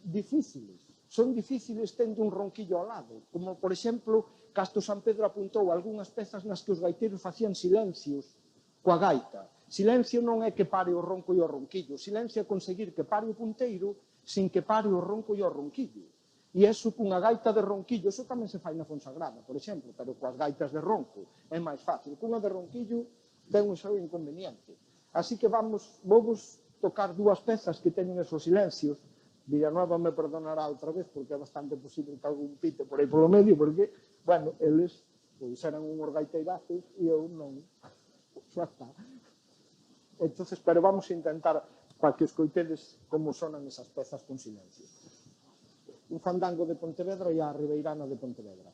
Speaker 2: difíciles. Son difíciles tendo un ronquillo ao lado, como, por exemplo, Castro San Pedro apuntou algunhas pezas nas que os gaiteiros facían silencios coa gaita. Silencio non é que pare o ronco e o ronquillo, silencio é conseguir que pare o punteiro sin que pare o ronco e o ronquillo. E iso cunha gaita de ronquillo, iso tamén se fai na Fonsagrada, por exemplo, pero coas gaitas de ronco é máis fácil. Cunha de ronquillo ten un seu inconveniente. Así que vamos tocar dúas pezas que teñen esos silencios. Villanueva me perdonará outra vez, porque é bastante posible que algún pite por aí polo medio, porque, bueno, eles pois eran unhos gaiteirazos e eu non. Xa está. Entonces, pero vamos a intentar para que escoitedes como sonan esas pezas con silencio. Un fandango de Pontevedra e a Ribeirana de Pontevedra.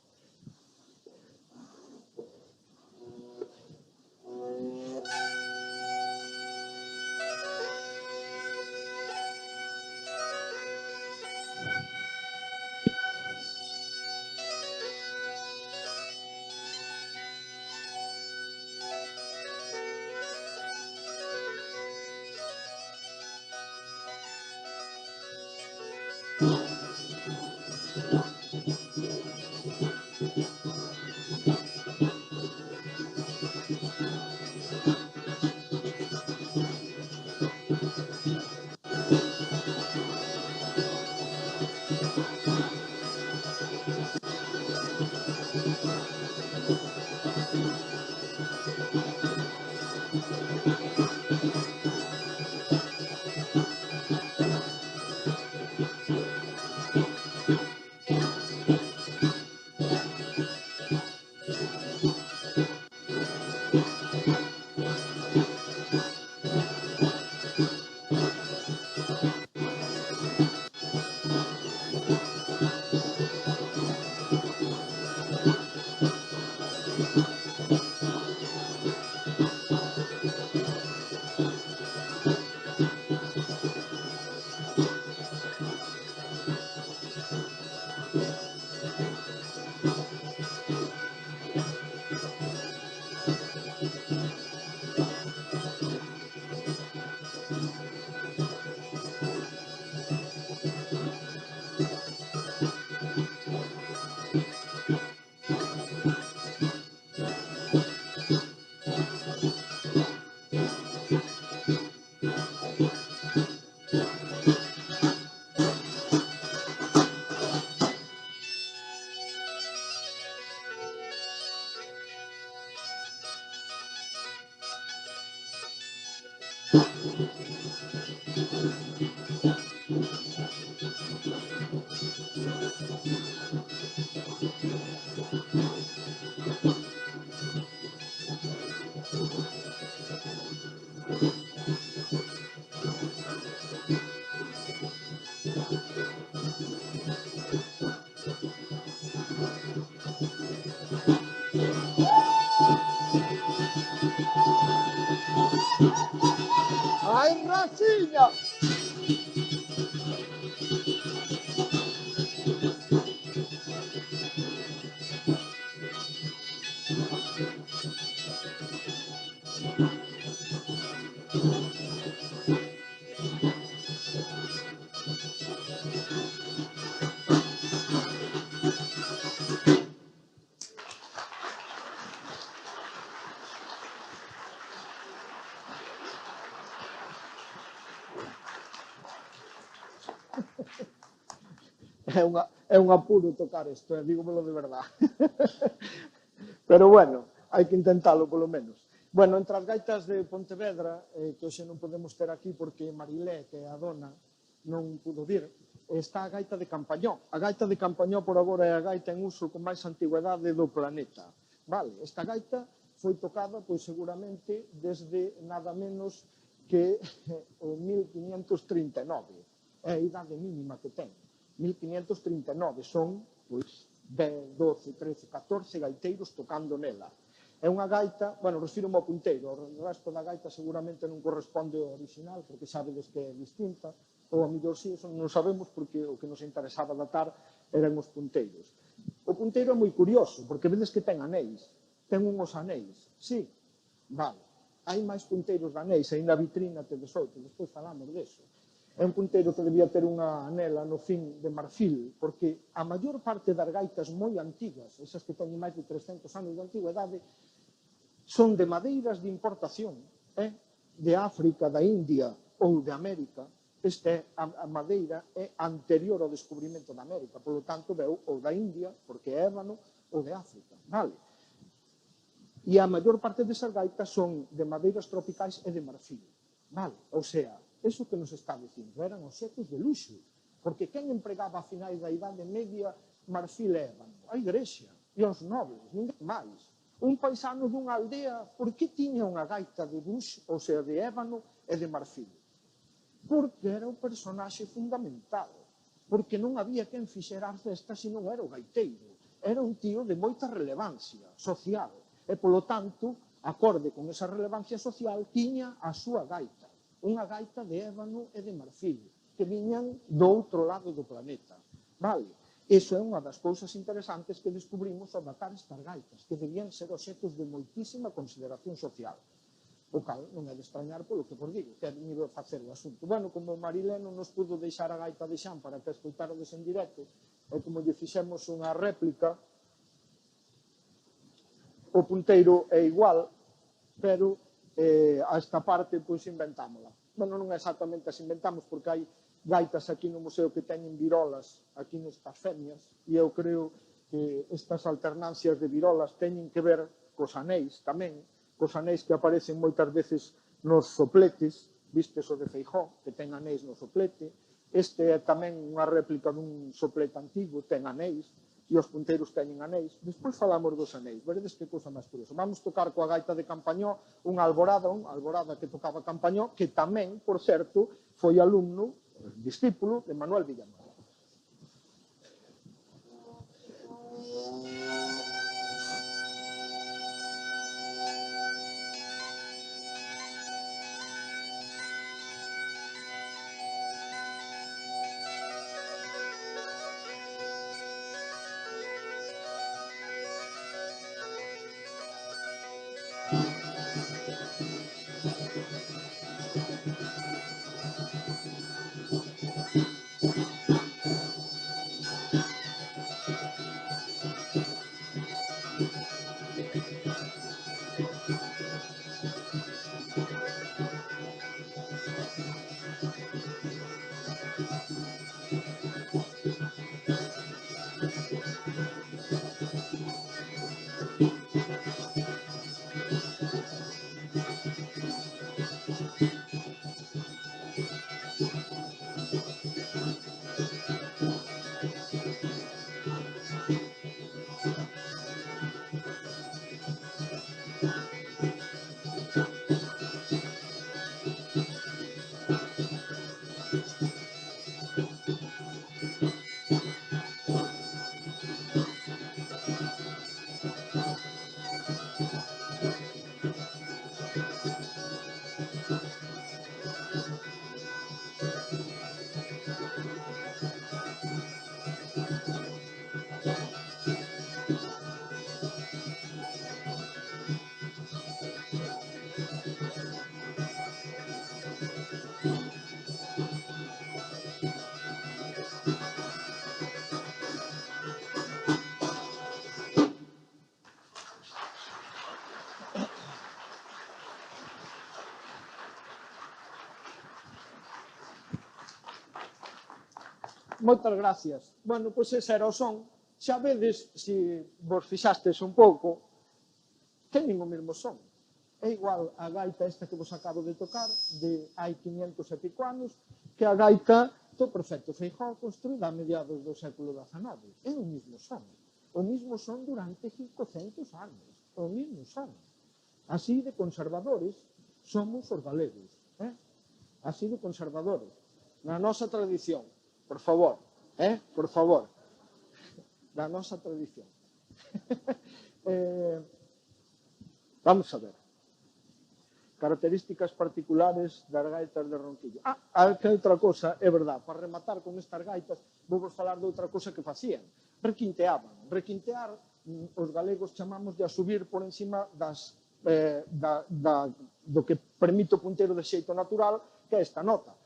Speaker 2: ¡Ay, Raciña! É un apuro tocar isto, dígomelo de verdade. Pero bueno, hai que intentalo polo menos. Bueno, entre as gaitas de Pontevedra, que hoxe non podemos ter aquí porque Marilé, que é a dona, non pudo vir, está a gaita de Campañó. A gaita de Campañó por agora é a gaita en uso con máis antigüedade do planeta. Vale, esta gaita foi tocada, pois seguramente, desde nada menos que o 1539. É a idade mínima que ten. 1539 son, pois, 10, 12, 13, 14 gaiteiros tocando nela. É unha gaita, bueno, refiro ao punteiro, o resto da gaita seguramente non corresponde ao original, porque sabedes que é distinta, ou a mellor si, non sabemos porque o que nos interesaba datar eran os punteiros. O punteiro é moi curioso, porque vedes que ten anéis, ten unhos anéis, sí, vale, hai máis punteiros de anéis, aí na vitrina tedes outro, despois falamos deso. É un punteiro que debía ter unha anela no fin de marfil, porque a maior parte das gaitas moi antigas, esas que teñen máis de 300 anos de antigüedade, son de madeiras de importación, de África, da India ou de América. A madeira é anterior ao descubrimento da América, polo tanto, veu ou da India, porque é ébano, ou de África, vale? E a maior parte desas gaitas son de madeiras tropicais e de marfil, vale? Ou sea, eso que nos está dicindo, eran obxectos de luxo, porque quen empregaba a finais da Idade Media marfil e ébano? A Igrexa e os nobles, ninguén máis. Un paisano dunha aldea, por que tiña unha gaita de buxo, ou sea, de ébano e de marfil? Porque era o personaxe fundamental, porque non había quen fixera as festas se non era o gaiteiro. Era un tío de moita relevancia social, e, polo tanto, acorde con esa relevancia social, tiña a súa gaita, unha gaita de ébano e de marfil, que viñan do outro lado do planeta. Vale? Iso é unha das cousas interesantes que descubrimos ao datar estas gaitas, que debían ser obxectos de moitísima consideración social. O cal non é de extrañar polo que vos digo, que é venido a facer o asunto. Bueno, como Marilé non nos pudo deixar a gaita de Xan para que escoitárades en directo, e como lle fixemos unha réplica, o punteiro é igual, pero a esta parte pois inventámola. Bueno, non exactamente as inventamos, porque hai gaitas aquí no museo que teñen virolas aquí nestas femias, e eu creo que estas alternancias de virolas teñen que ver cos anéis tamén, cos anéis que aparecen moitas veces nos sopletes, vistes o de Feijó, que ten anéis no soplete, este é tamén unha réplica dun soplete antigo, ten anéis, e os punteiros teñen anéis. Despois falamos dos anéis, veredes que cousa máis curiosa. Vamos tocar coa gaita de Campañó unha alborada que tocaba Campañó, que tamén, por certo, foi alumno, discípulo de Manuel Villanueva. Moitas gracias. Bueno, pois ese era o son. Xa vedes, se vos fixastes un pouco, teñen o mesmo son. É igual a gaita esta que vos acabo de tocar, de hai 500 e pico anos, que a gaita do prefecto Feijóo construída a mediados do século XIX. É o mesmo son. O mesmo son durante 500 anos. O mesmo son. Así de conservadores somos os galegos. Así de conservadores. Na nosa tradición, por favor, por favor, da nosa tradición. Vamos a ver. Características particulares das gaitas de Ronquillo. Que outra cosa, é verdad, para rematar con estas gaitas, vou vos falar de outra cosa que facían. Requinteaban. Requintear, os galegos chamamos de a subir por encima do que permite o punteiro de xeito natural, que é esta nota.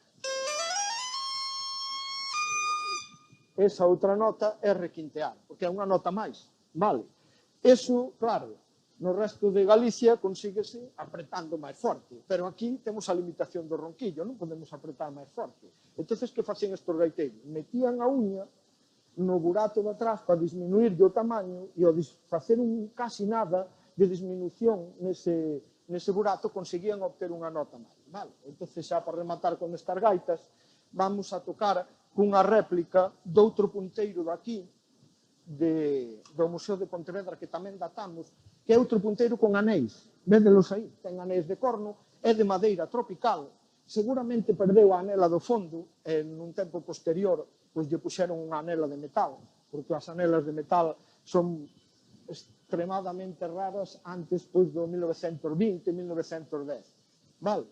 Speaker 2: Esa outra nota é requintear, porque é unha nota máis, vale? Eso, claro, no resto de Galicia consíguese apretando máis forte, pero aquí temos a limitación do ronquillo, non podemos apretar máis forte. Entón, que facían estes gaiteiros? Metían a uña no burato de atrás para disminuir o tamaño e ao facer casi nada de disminución nese burato conseguían obter unha nota máis, vale? Entón, xa para rematar con estas gaitas, vamos a tocar cunha réplica doutro punteiro daqui, do Museo de Pontevedra, que tamén datamos, que é outro punteiro con anéis. Védelos aí, ten anéis de corno, é de madeira tropical, seguramente perdeu a anela do fondo, e nun tempo posterior, pois lle puxeron unha anela de metal, porque as anelas de metal son extremadamente raras antes pois, do 1920, 1910. Vale?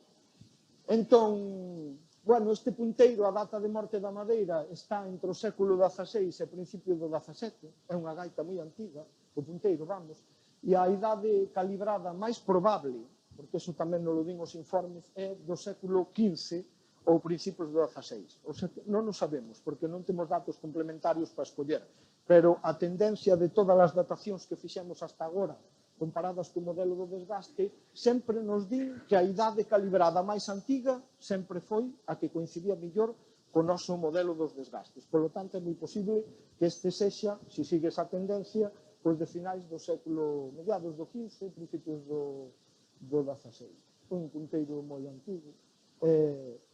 Speaker 2: Entón, bueno, este punteiro, a data de morte da madeira, está entre o século XVI e principio do XVII, é unha gaita moi antiga, o punteiro, vamos, e a idade calibrada máis probable, porque iso tamén nos lo din os informes, é do século XV ou principios do XVI. O sea, non o sabemos, porque non temos datos complementarios para escoller, pero a tendencia de todas as datacións que fixemos hasta agora, comparadas co modelo do desgaste, sempre nos din que a idade calibrada máis antiga sempre foi a que coincidía mellor co noso modelo dos desgastes. Por lo tanto, é moi posible que este sexa, se sigue esa tendencia, pois de finais do século, mediados do XV, principios do XVI. Foi un punteiro moi antigo.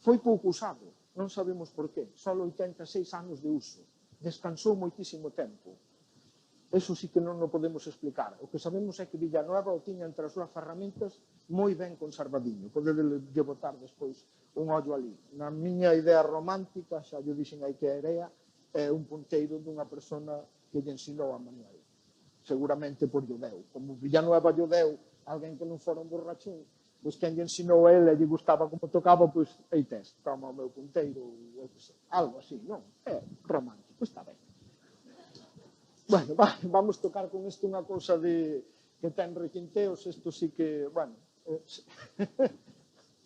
Speaker 2: Foi pouco usado, non sabemos por qué, só 86 anos de uso. Descansou moitísimo tempo. Eso sí que non o podemos explicar. O que sabemos é que Villanueva o tiña entre as súas ferramentas moi ben conservadiño. Podedes botar despois un ollo ali. Na miña idea romántica, xa yo dixen aí que era, é un punteiro dunha persona que lle ensinou a Manuel. Seguramente por lle deu. Como Villanueva lle deu alguén que non fora un borrachón, pois quen lle ensinou a ele e lle gustaba como tocaba, pois aí tes, toma o meu punteiro, algo así, non? É romántico, está ben. Bueno, vamos tocar con isto unha cousa que ten requinteos, isto sí que, bueno,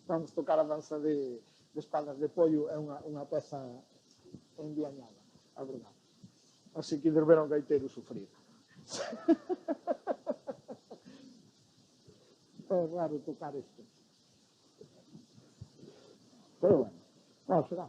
Speaker 2: vamos tocar a danza de espadas de pollo, é unha peza endiañada, a verdade. Así que ides ver a un gaiteiro sufrir. É raro tocar isto. Pero bueno, non será.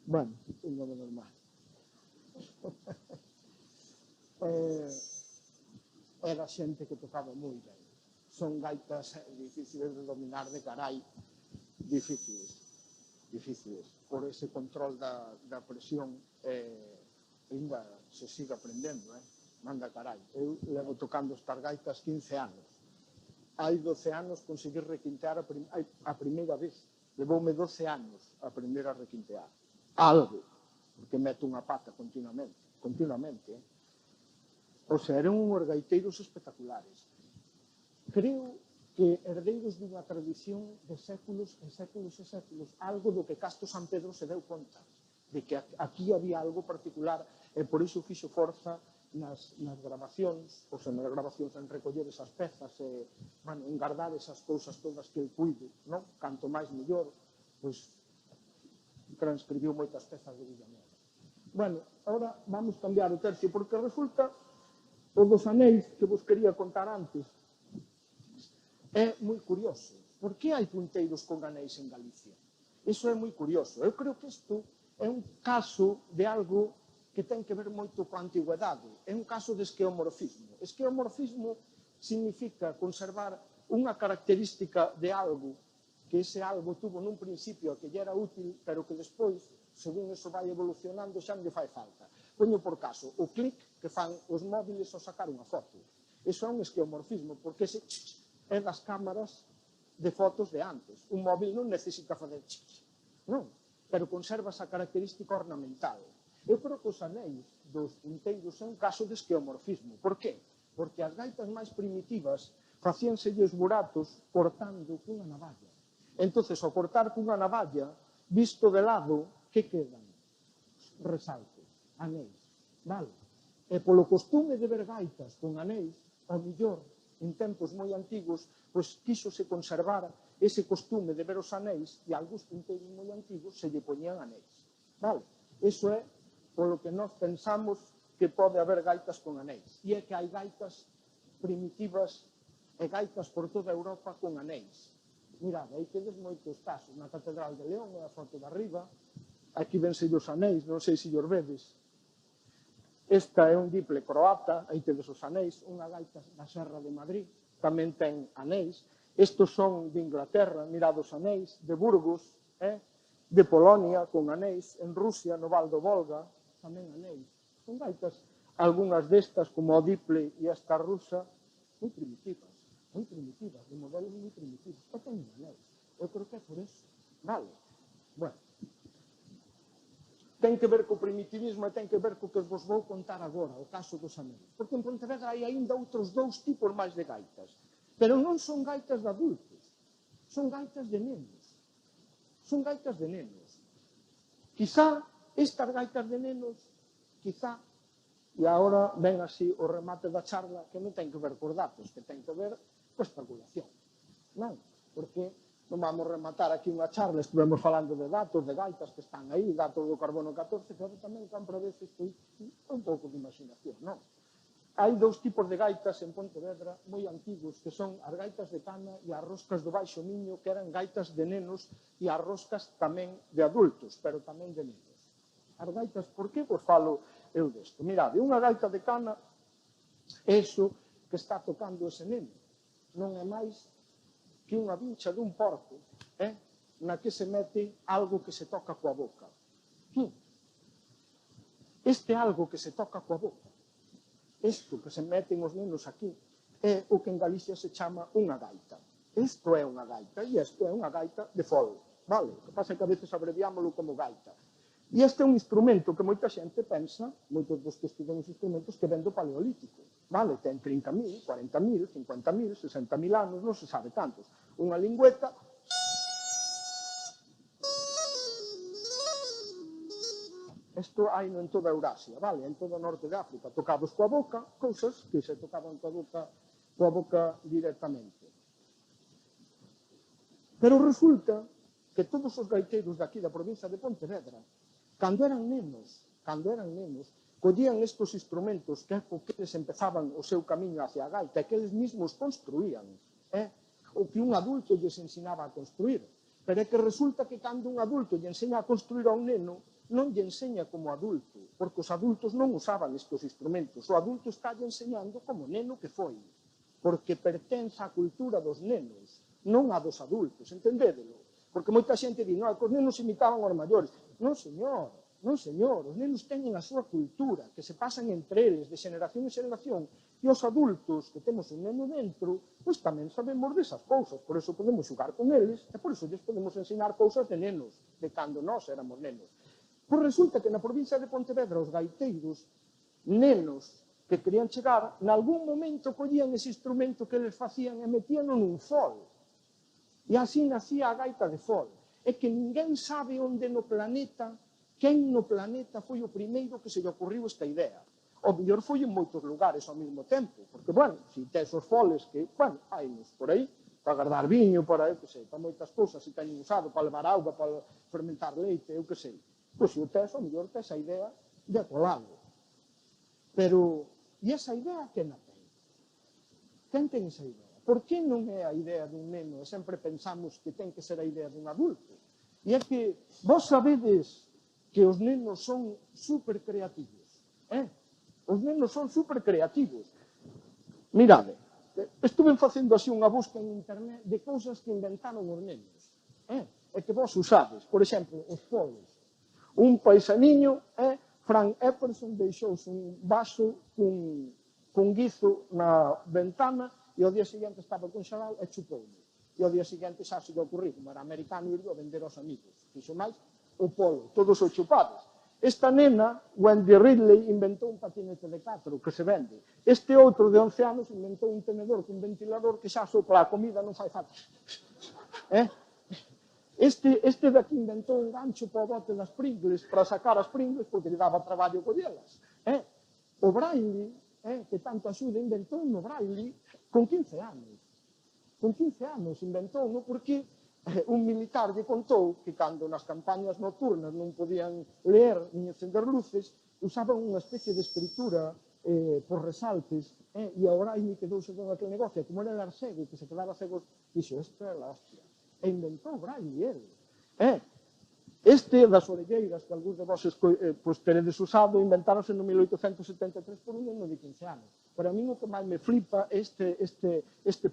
Speaker 2: Bueno, unha de normal. Era xente que tocaba moi ben. Son gaitas difíciles de dominar de carai, difíciles, por ese control da presión, ainda se sigue aprendendo, manda carai. Eu levo tocando estas gaitas 15 anos. Hai 12 anos conseguir requintear a primeira vez. Levoume 12 anos a aprender a requintear. Algo, porque meto unha pata continuamente. O sea, eran unhos gaiteiros espectaculares. Creo que herdeiros dunha tradición de séculos e séculos e séculos, algo do que Casto San Pedro se deu conta, de que aquí había algo particular, e por iso fixo forza nas grabacións, en recoller esas pezas, en guardar esas cousas todas que el cuido, canto máis mellor, pois transcribiu moitas pezas de Villanueva. Bueno, agora vamos cambiar o tercio, porque resulta o dos anéis que vos quería contar antes é moi curioso. Por que hai punteiros con anéis en Galicia? Iso é moi curioso. Eu creo que isto é un caso de algo que ten que ver moito coa antigüedade. É un caso de esqueomorfismo. Esqueomorfismo significa conservar unha característica de algo que ese algo tuvo nun principio que lle era útil, pero que despois, según eso vai evolucionando, xa non lle fai falta. Poño por caso o clic que fan os móviles ao sacar unha foto. Iso é un esqueomorfismo, porque ese é das cámaras de fotos de antes. Un móvil non necesita fazer non, pero conserva esa característica ornamental. Eu creo que os anéis dos punteiros é un caso de esqueomorfismo. Por qué? Porque as gaitas máis primitivas facíanselle os buratos cortando cunha navalla. Entonces, ao cortar cunha navalla, visto de lado, que quedan? Resaltos, anéis, vale? E polo costume de ver gaitas con anéis, ao millor, en tempos moi antigos, pois quíxose conservar ese costume de ver os anéis e a algúns punteiros moi antigos se lle poñían anéis, vale? Iso é polo que nós pensamos que pode haber gaitas con anéis. E é que hai gaitas primitivas e gaitas por toda Europa con anéis. Mirad, aí tedes moitos casos. Na Catedral de León, é a foto de arriba. Aquí vense os anéis, non sei se os vedes. Esta é un diple croata, aí tedes os anéis. Unha gaita da Serra de Madrid, tamén ten anéis. Estos son de Inglaterra, mirad os anéis. De Burgos, de Polonia, con anéis. En Rusia, no Val do Volga, tamén anéis. Son gaitas, algunhas destas, como o diple e esta rusa, moi primitivas, de modelos moi primitivos. E teñen anéis. Eu creo que é por eso. Vale. Bueno. Ten que ver co primitivismo e ten que ver co que vos vou contar agora, o caso dos anéis. Porque en Pontevedra hai aínda outros dous tipos máis de gaitas. Pero non son gaitas de adultos. Son gaitas de nenos. Son gaitas de nenos. Quizá estas gaitas de nenos, quizá, e agora ven así o remate da charla que non ten que ver cos datos, que ten que ver coa especulación. Non? Porque non vamos rematar aquí unha charla, estivemos falando de datos, de gaitas que están aí, datos do carbono 14, que tamén compra veces un pouco de imaginación, non? Hai dous tipos de gaitas en Pontevedra moi antigos, que son as gaitas de cana e as roscas do Baixo Miño, que eran gaitas de nenos, e as roscas tamén de adultos, pero tamén de nenos. As gaitas, por que vos falo eu desto? Mirade, unha gaita de cana, eso que está tocando ese neno, non é máis que unha vincha dun porco, na que se mete algo que se toca coa boca. Este algo que se toca coa boca, isto que se meten os nenos aquí, é o que en Galicia se chama unha gaita. Isto é unha gaita, e isto é unha gaita de fol, vale? O que pasa é que a veces abreviámoslo como gaita. E este é un instrumento que moita xente pensa, moitos dos que estudan os instrumentos, que ven do Paleolítico. Vale, ten 30.000, 40.000, 50.000, 60.000 anos, non se sabe tantos. Unha lingüeta. Isto hai en toda Eurasia, vale, en todo o norte de África. Tocados coa boca, cousas que se tocaban coa boca directamente. Pero resulta que todos os gaiteiros daqui da provincia de Pontevedra, cando eran nenos, collían estes instrumentos que é co que eles empezaban o seu camiño hacia a gaita, que eles mesmos construían, o que un adulto lles ensinaba a construir. Pero é que resulta que cando un adulto lle ensina a construir a un neno, non lle enseña como adulto, porque os adultos non usaban estes instrumentos. O adulto está lle enseñando como neno que foi, porque pertence á cultura dos nenos, non a dos adultos, entendédelo? Porque moita xente di, non, que os nenos imitaban aos maiores. Non, señor, non, señor, os nenos teñen a súa cultura, que se pasan entre eles, de xeración en xeración, e os adultos, que temos un neno dentro, pois tamén sabemos desas cousas, por eso podemos xogar con eles, e por eso lles podemos ensinar cousas de nenos, de cando nós éramos nenos. Pois resulta que na provincia de Pontevedra os gaiteiros, nenos que querían chegar, nalgún momento collían ese instrumento que eles facían e metían nun fol. E así nacía a gaita de fol. É que ninguén sabe onde no planeta, quen no planeta foi o primeiro que se lle ocurriu esta idea. O mellor foi en moitos lugares ao mesmo tempo, porque, bueno, se tes os foles que, bueno, hai uns por aí, para guardar viño, para, eu que sei, para moitas cousas, se teñen usado, para levar auga, para fermentar leite, eu que sei. Pois se o tes, ao mellor tes a idea de colalo. Pero, e esa idea quen a ten? Quen ten esa idea? Por que non é a idea dun neno e sempre pensamos que ten que ser a idea dun adulto? E é que vos sabedes que os nenos son super creativos. Os nenos son super creativos. Mirade, estuve facendo así unha busca en internet de cousas que inventaron os nenos. E que vos usades. Por exemplo, os polos. Un paisaniño, Frank Epperson, deixouse un vaso cun guizo na ventana e ao día seguinte estaba conxelado e chupoume. E ao día seguinte xa se lle ocurriu, como era americano, ir a vender aos amigos. Fixo máis o polo, todos os chupados. Esta nena, Wendy Ridley, inventou un patinete de 4 que se vende. Este outro de 11 anos inventou un tenedor con ventilador que xa sopla a comida, non fai falta. Este daqui inventou un gancho para o bote das Pringles, para sacar as Pringles, porque lle daba traballo collelas. O Braille, que tanto axuda, inventou no Braille con 15 anos. Con 15 anos inventou, non? Porque un militar lle contou que cando nas campañas nocturnas non podían ler nin encender luces, usaban unha especie de escritura por resaltes, e o Braille quedouse con aquel negocio. Como era cego, que se quedaba cego, dixo, isto é la hostia. E inventou Braille, ele. Este das orelleiras que algúns de vos teredes usado, inventáronse no 1873 por un neno de 15 anos. Pero a mí o que máis me flipa este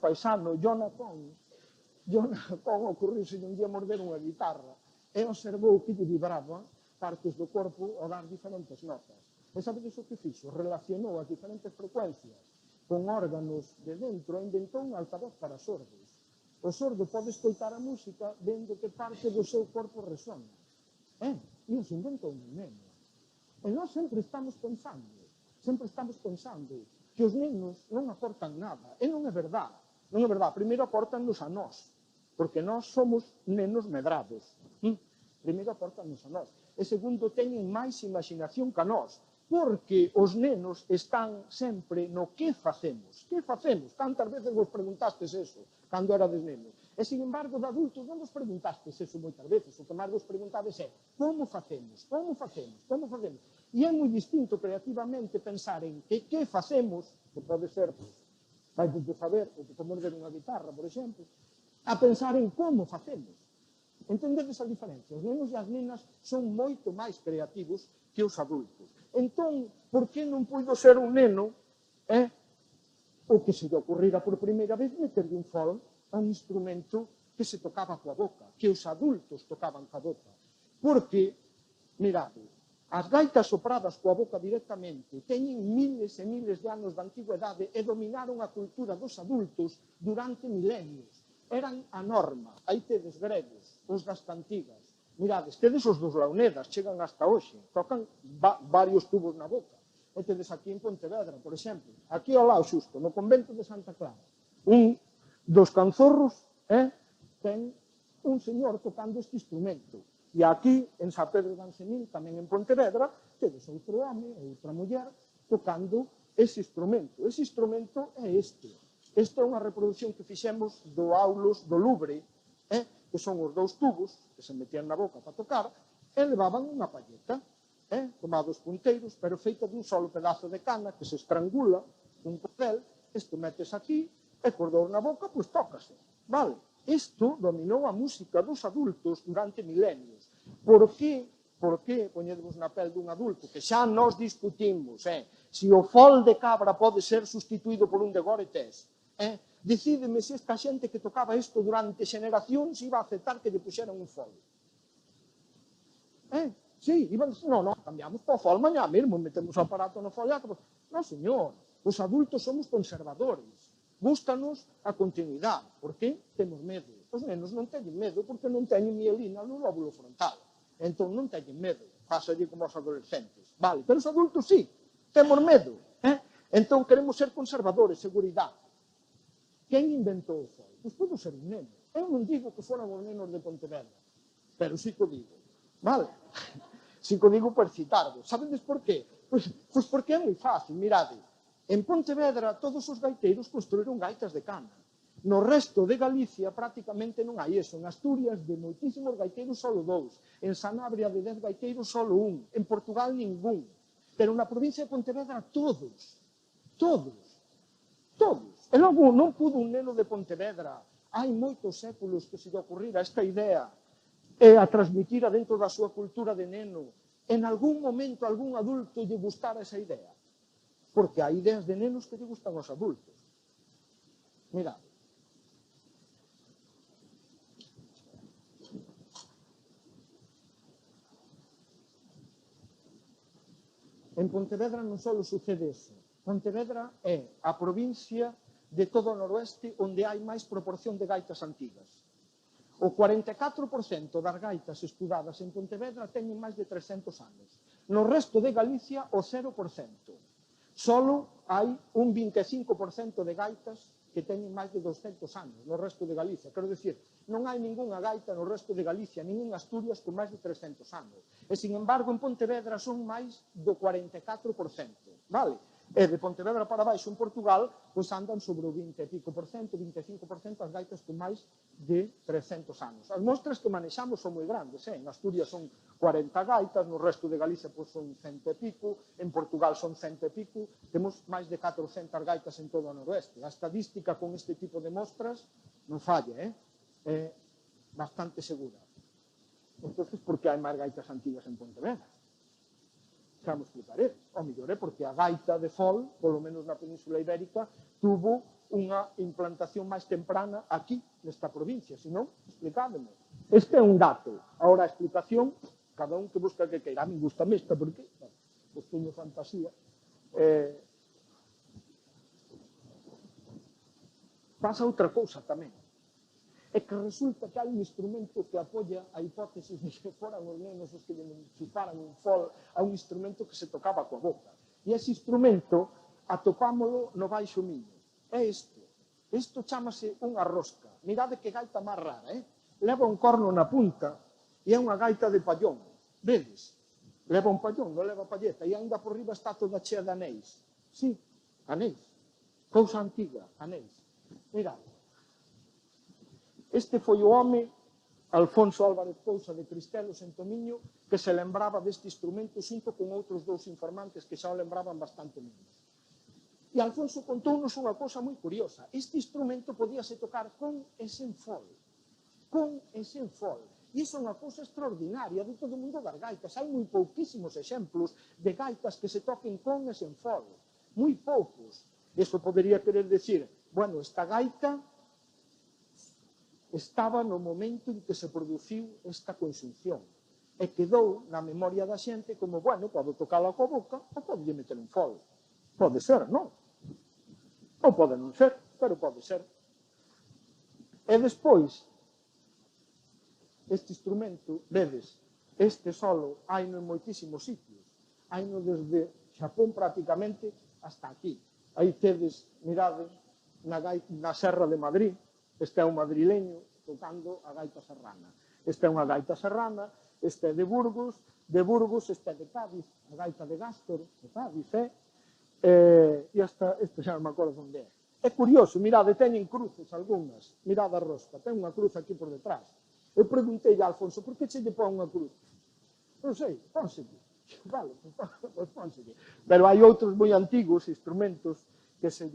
Speaker 2: paisano, Jonathan ocurriuse un día morder unha guitarra e observou que lle vibraba partes do corpo ao dar diferentes notas. E sabedes o que fixo? Relacionou as diferentes frecuencias con órganos de dentro e inventou un altavoz para sordos. O sordo pode escoitar a música vendo que parte do seu corpo resona. E os inventou un neno. E nós sempre estamos pensando que os nenos non aportan nada. E non é verdade. Non é verdade. Primeiro aportannos a nós, porque nós somos nenos medrados. Primeiro aportannos a nós. E segundo, teñen máis imaginación que a nós, porque os nenos están sempre no que facemos. Que facemos? Tantas veces vos preguntastes eso, cando erades nenos. E, sin embargo, de adultos non vos preguntastes eso moitas veces. O que máis vos preguntades é como facemos, como facemos, como facemos. E é moi distinto creativamente pensar en que facemos, que pode ser, vai de saber, o que podemos ver unha guitarra, por exemplo, a pensar en como facemos. Entendedes a diferencia? Os nenos e as nenas son moito máis creativos que os adultos. Entón, por que non puido ser un neno o que se lle ocurrira por primeira vez meterlle un fol a un instrumento que se tocaba coa boca, que os adultos tocaban coa boca? Porque, mirade, as gaitas sopradas coa boca directamente teñen miles e miles de anos de antigüedade e dominaron a cultura dos adultos durante milenios. Eran a norma. Aí tedes gregos, os das cantigas. Mirades, tedes os dos Launedas, chegan hasta hoxe, tocan varios tubos na boca. E tedes aquí en Pontevedra, por exemplo, aquí ao lado xusto, no convento de Santa Clara, un dos canzorros ten un señor tocando este instrumento. E aquí, en San Pedro de Ansemín, tamén en Pontevedra, tedes outro home, outra muller, tocando ese instrumento. Ese instrumento é este. Esta é unha reproducción que fixemos do aulos do Louvre, que son os dous tubos que se metían na boca para tocar, e levaban unha palleta, tomados punteiros, pero feita dun solo pedazo de cana que se estrangula un cordel, isto metes aquí, e cor dor na boca, pois tócase. Vale? Isto dominou a música dos adultos durante milenios. Por que por que poñedevos na pel dun adulto, que xa nos discutimos, se o fol de cabra pode ser sustituído por un de Gore-Tex, decídeme se esta xente que tocaba isto durante xeneracións iba a aceptar que lle puxeran un fol. Sí, iban a decir, no, cambiamos para o fol mañá mesmo, metemos o aparato no follato. Non, señor, os adultos somos conservadores. Gústanos a continuidade. Por que? Temos medo. Os nenos non teñen medo porque non teñen mielina no lóbulo frontal. Entón non teñen medo. Pásalle como aos adolescentes. Vale, pero os adultos sí. Temos medo. Entón queremos ser conservadores, seguridade. Quen inventou o fol? Pois pode ser un neno. Eu non digo que foran os nenos de Pontevedra, pero sí que o digo. Vale? Si que o digo por citarvos. Sabedes por qué? Pois porque é moi fácil, mirade. En Pontevedra todos os gaiteiros construíron gaitas de cana. No resto de Galicia prácticamente non hai eso. En Asturias de moitísimos gaiteiros solo 2. En Sanabria de 10 gaiteiros solo 1. En Portugal ningún. Pero na provincia de Pontevedra todos. Todos. Todos. E logo non pudo un neno de Pontevedra, hai moitos séculos que se lle ocurrira esta idea e a transmitira dentro da súa cultura de neno. En algún momento algún adulto lle gustara esa idea. Porque hai ideas de nenos que lle gustan aos adultos. Mirad. En Pontevedra non só sucede eso. Pontevedra é a provincia de todo o noroeste onde hai máis proporción de gaitas antigas. O 44% das gaitas estudadas en Pontevedra teñen máis de 300 anos. No resto de Galicia, o 0%. Solo hai un 25% de gaitas que teñen máis de 200 anos no resto de Galicia. Quero dicir, non hai ningunha gaita no resto de Galicia, nin en Asturias con máis de 300 anos. E, sin embargo, en Pontevedra son máis do 44%. Vale? E de Pontevedra para baixo en Portugal, pois andan sobre o 20 e pico por cento, 25% as gaitas con máis de 300 anos. As mostras que manexamos son moi grandes, en Asturias son 40 gaitas, no resto de Galicia pois son 100 e pico, en Portugal son 100 e pico, temos máis de 400 gaitas en todo o noroeste. A estadística con este tipo de mostras non falla, é bastante segura. Entón, por que hai máis gaitas antigas en Pontevedra? Xa me explicaré. O mellor é porque a gaita de fol, polo menos na Península Ibérica, tuvo unha implantación máis temprana aquí, nesta provincia. Se non, explicádeme. Este é un dato. Ahora a explicación, cada un que busca que queira. A mí gusta esta, porque pois teño fantasía. Pasa outra cousa tamén. É que resulta que hai un instrumento que apoia a hipótesis de que foran os nenos os que lle chuparan un fol a un instrumento que se tocaba coa boca. E ese instrumento atopámolo no Baixo Miño. É isto. Isto chámase unha rosca. Mirade que gaita máis rara, Leva un corno na punta e é unha gaita de pallón. Vedes? Leva un pallón, non leva palleta. E ainda por riba está toda chea de anéis. Sí, anéis. Cousa antiga, anéis. Mirade. Este foi o home, Alfonso Álvarez Cousa de Cristelos en Tomiño, que se lembraba deste instrumento xunto con outros dous informantes que xa o lembraban bastante menos. E Alfonso contounos unha cousa moi curiosa. Este instrumento podíase tocar con e sen fol. Con e sen fol. E iso é unha cousa extraordinaria de todo o mundo das gaitas. Hai moi pouquísimos exemplos de gaitas que se toquen con e sen fol. Moi poucos. Iso podería querer decir, bueno, esta gaita estaba no momento en que se produciu esta conxunción e quedou na memoria da xente como, bueno, pode tocala coa boca ou pode meter un fol. Pode ser, non? Ou pode non ser, pero pode ser. E despois, este instrumento, vedes, este solo haino en moitísimos sitios. Haino desde Xapón prácticamente hasta aquí. Aí tedes, mirade, na Serra de Madrid, este é un madrileño tocando a gaita serrana. Esta é unha gaita serrana, este é de Burgos, este é de Cádiz, a gaita de Gástor, de Cádiz, e este xa non me acordo onde é. É curioso, mirade, teñen cruces algunhas, mirade a rosca, ten unha cruz aquí por detrás. Eu preguntei a Alfonso, por que se lle pon unha cruz? Non sei, pónselle. Vale, pois pónselle. Pero hai outros moi antigos instrumentos que se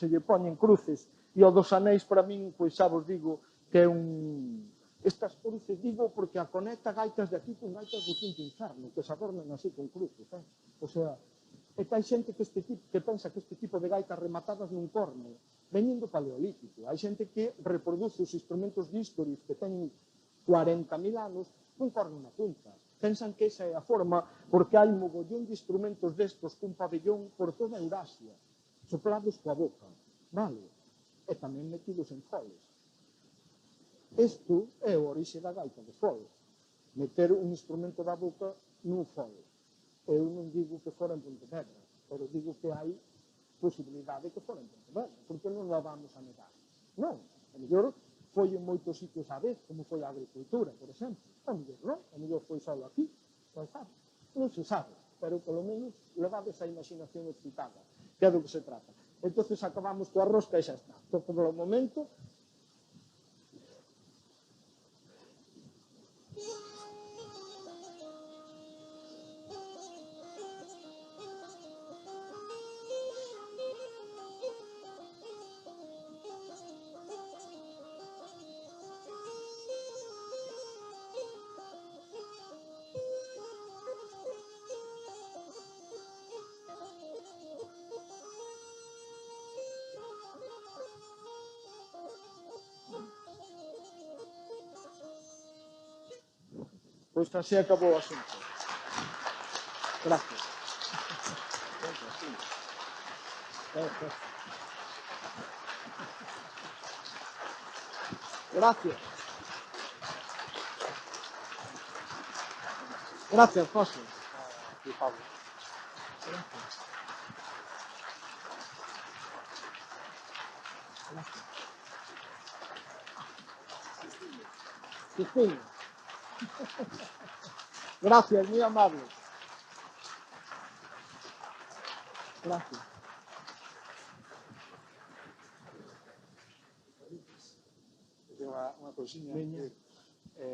Speaker 2: lle poñen cruces, e o dos anéis para min, pois xa vos digo que é Estas cruces digo porque a conecta gaitas de aquí con gaitas do quinto inferno, que se adornan así con cruces. O sea, é que hai xente que pensa que este tipo de gaitas rematadas nun corno veñen do paleolítico. Hai xente que reproduce os instrumentos dístoris que teñen 40.000 anos cun corno na punta. Pensan que esa é a forma porque hai mogollón de instrumentos destos cun pabellón por toda Eurasia, soplados coa boca, vale? E tamén metidos en foles. Isto é o orixe da gaita de fol, meter un instrumento da boca nun fol. Eu non digo que fora en Pontevedra, pero digo que hai posibilidade que fora en Pontevedra, porque non la vamos a negar. Non, a mellor foi en moitos sitios a vez, como foi a agricultura, por exemplo. A mellor non, a mellor foi só aquí, non se sabe, pero polo menos levades a imaginación excitada, que é do que se trata. Entón acabamos coa rosca e xa está. Entón, por o momento, pois así acabou o asunto. Gracias. Gracias. Gracias, José.
Speaker 3: Y Pablo.
Speaker 2: Gracias. Gracias. Cristina. Gracias, muy amable. Gracias.
Speaker 3: Eu tengo unha cousiña
Speaker 2: Veña.
Speaker 3: que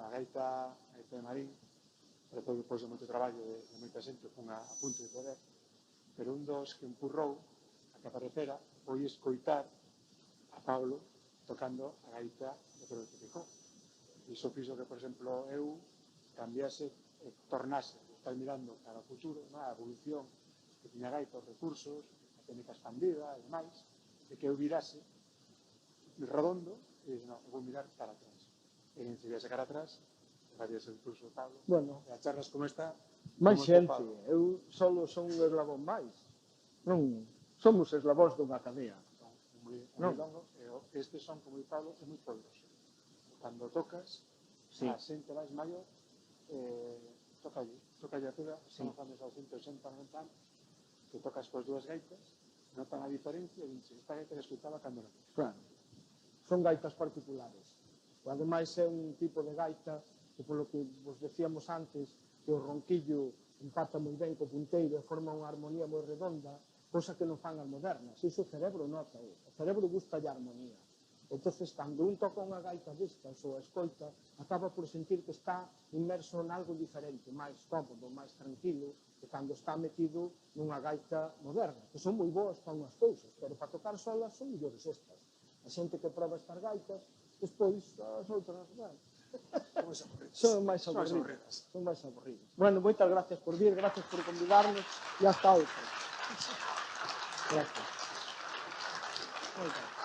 Speaker 3: a gaita de Marín, sobre todo depois de moito traballo de moita xente, fun a punto de poder, pero un dos que empurrou a que aparecera foi escoitar a Pablo tocando a gaita de Pedro de Picó. Iso fixo que, por exemplo, eu cambiase e tornase, estar mirando cara ao futuro, a evolución que tiña a gaita, os recursos, a técnica expandida e demais, e que eu virase redondo e dixo, non, eu vou mirar cara atrás. E se virase cara atrás, gracias ao impulso de Pablo,
Speaker 2: Bueno,
Speaker 3: e a charlas como esta,
Speaker 2: máis
Speaker 3: como
Speaker 2: xente,
Speaker 3: Pablo.
Speaker 2: eu solo son un eslabón máis. Non, somos eslabóns dunha cadea.
Speaker 3: Moi
Speaker 2: Non.
Speaker 3: longo, e estes son, como di Pablo, é moi poderoso. Cando tocas,
Speaker 2: Sí.
Speaker 3: a xente máis maior, tocalle a toda,
Speaker 2: Sí.
Speaker 3: son fans aos 180, 90 anos, que tocas coas dúas gaitas, notan a diferencia e dinche, esta gaita que escutaba cando non.
Speaker 2: Claro. Son gaitas particulares. Ademais é un tipo de gaita que, polo que vos decíamos antes, que o ronquillo empata moi ben co punteiro e forma unha armonía moi redonda, cosa que non fan as modernas. Iso o cerebro nota. O cerebro gusta a armonía. Entón, cando un toca unha gaita destas ou a escoita, acaba por sentir que está inmerso en algo diferente, máis cómodo, máis tranquilo, que cando está metido nunha gaita moderna, que son moi boas para unhas cousas, pero para tocar solas son mellores estas. A xente que proba estas gaitas, despois as outras, bueno, son máis aburridas. Son máis aburridas. Bueno, moitas gracias por vir, gracias por convidarnos e hasta outra. Gracias. Moitas.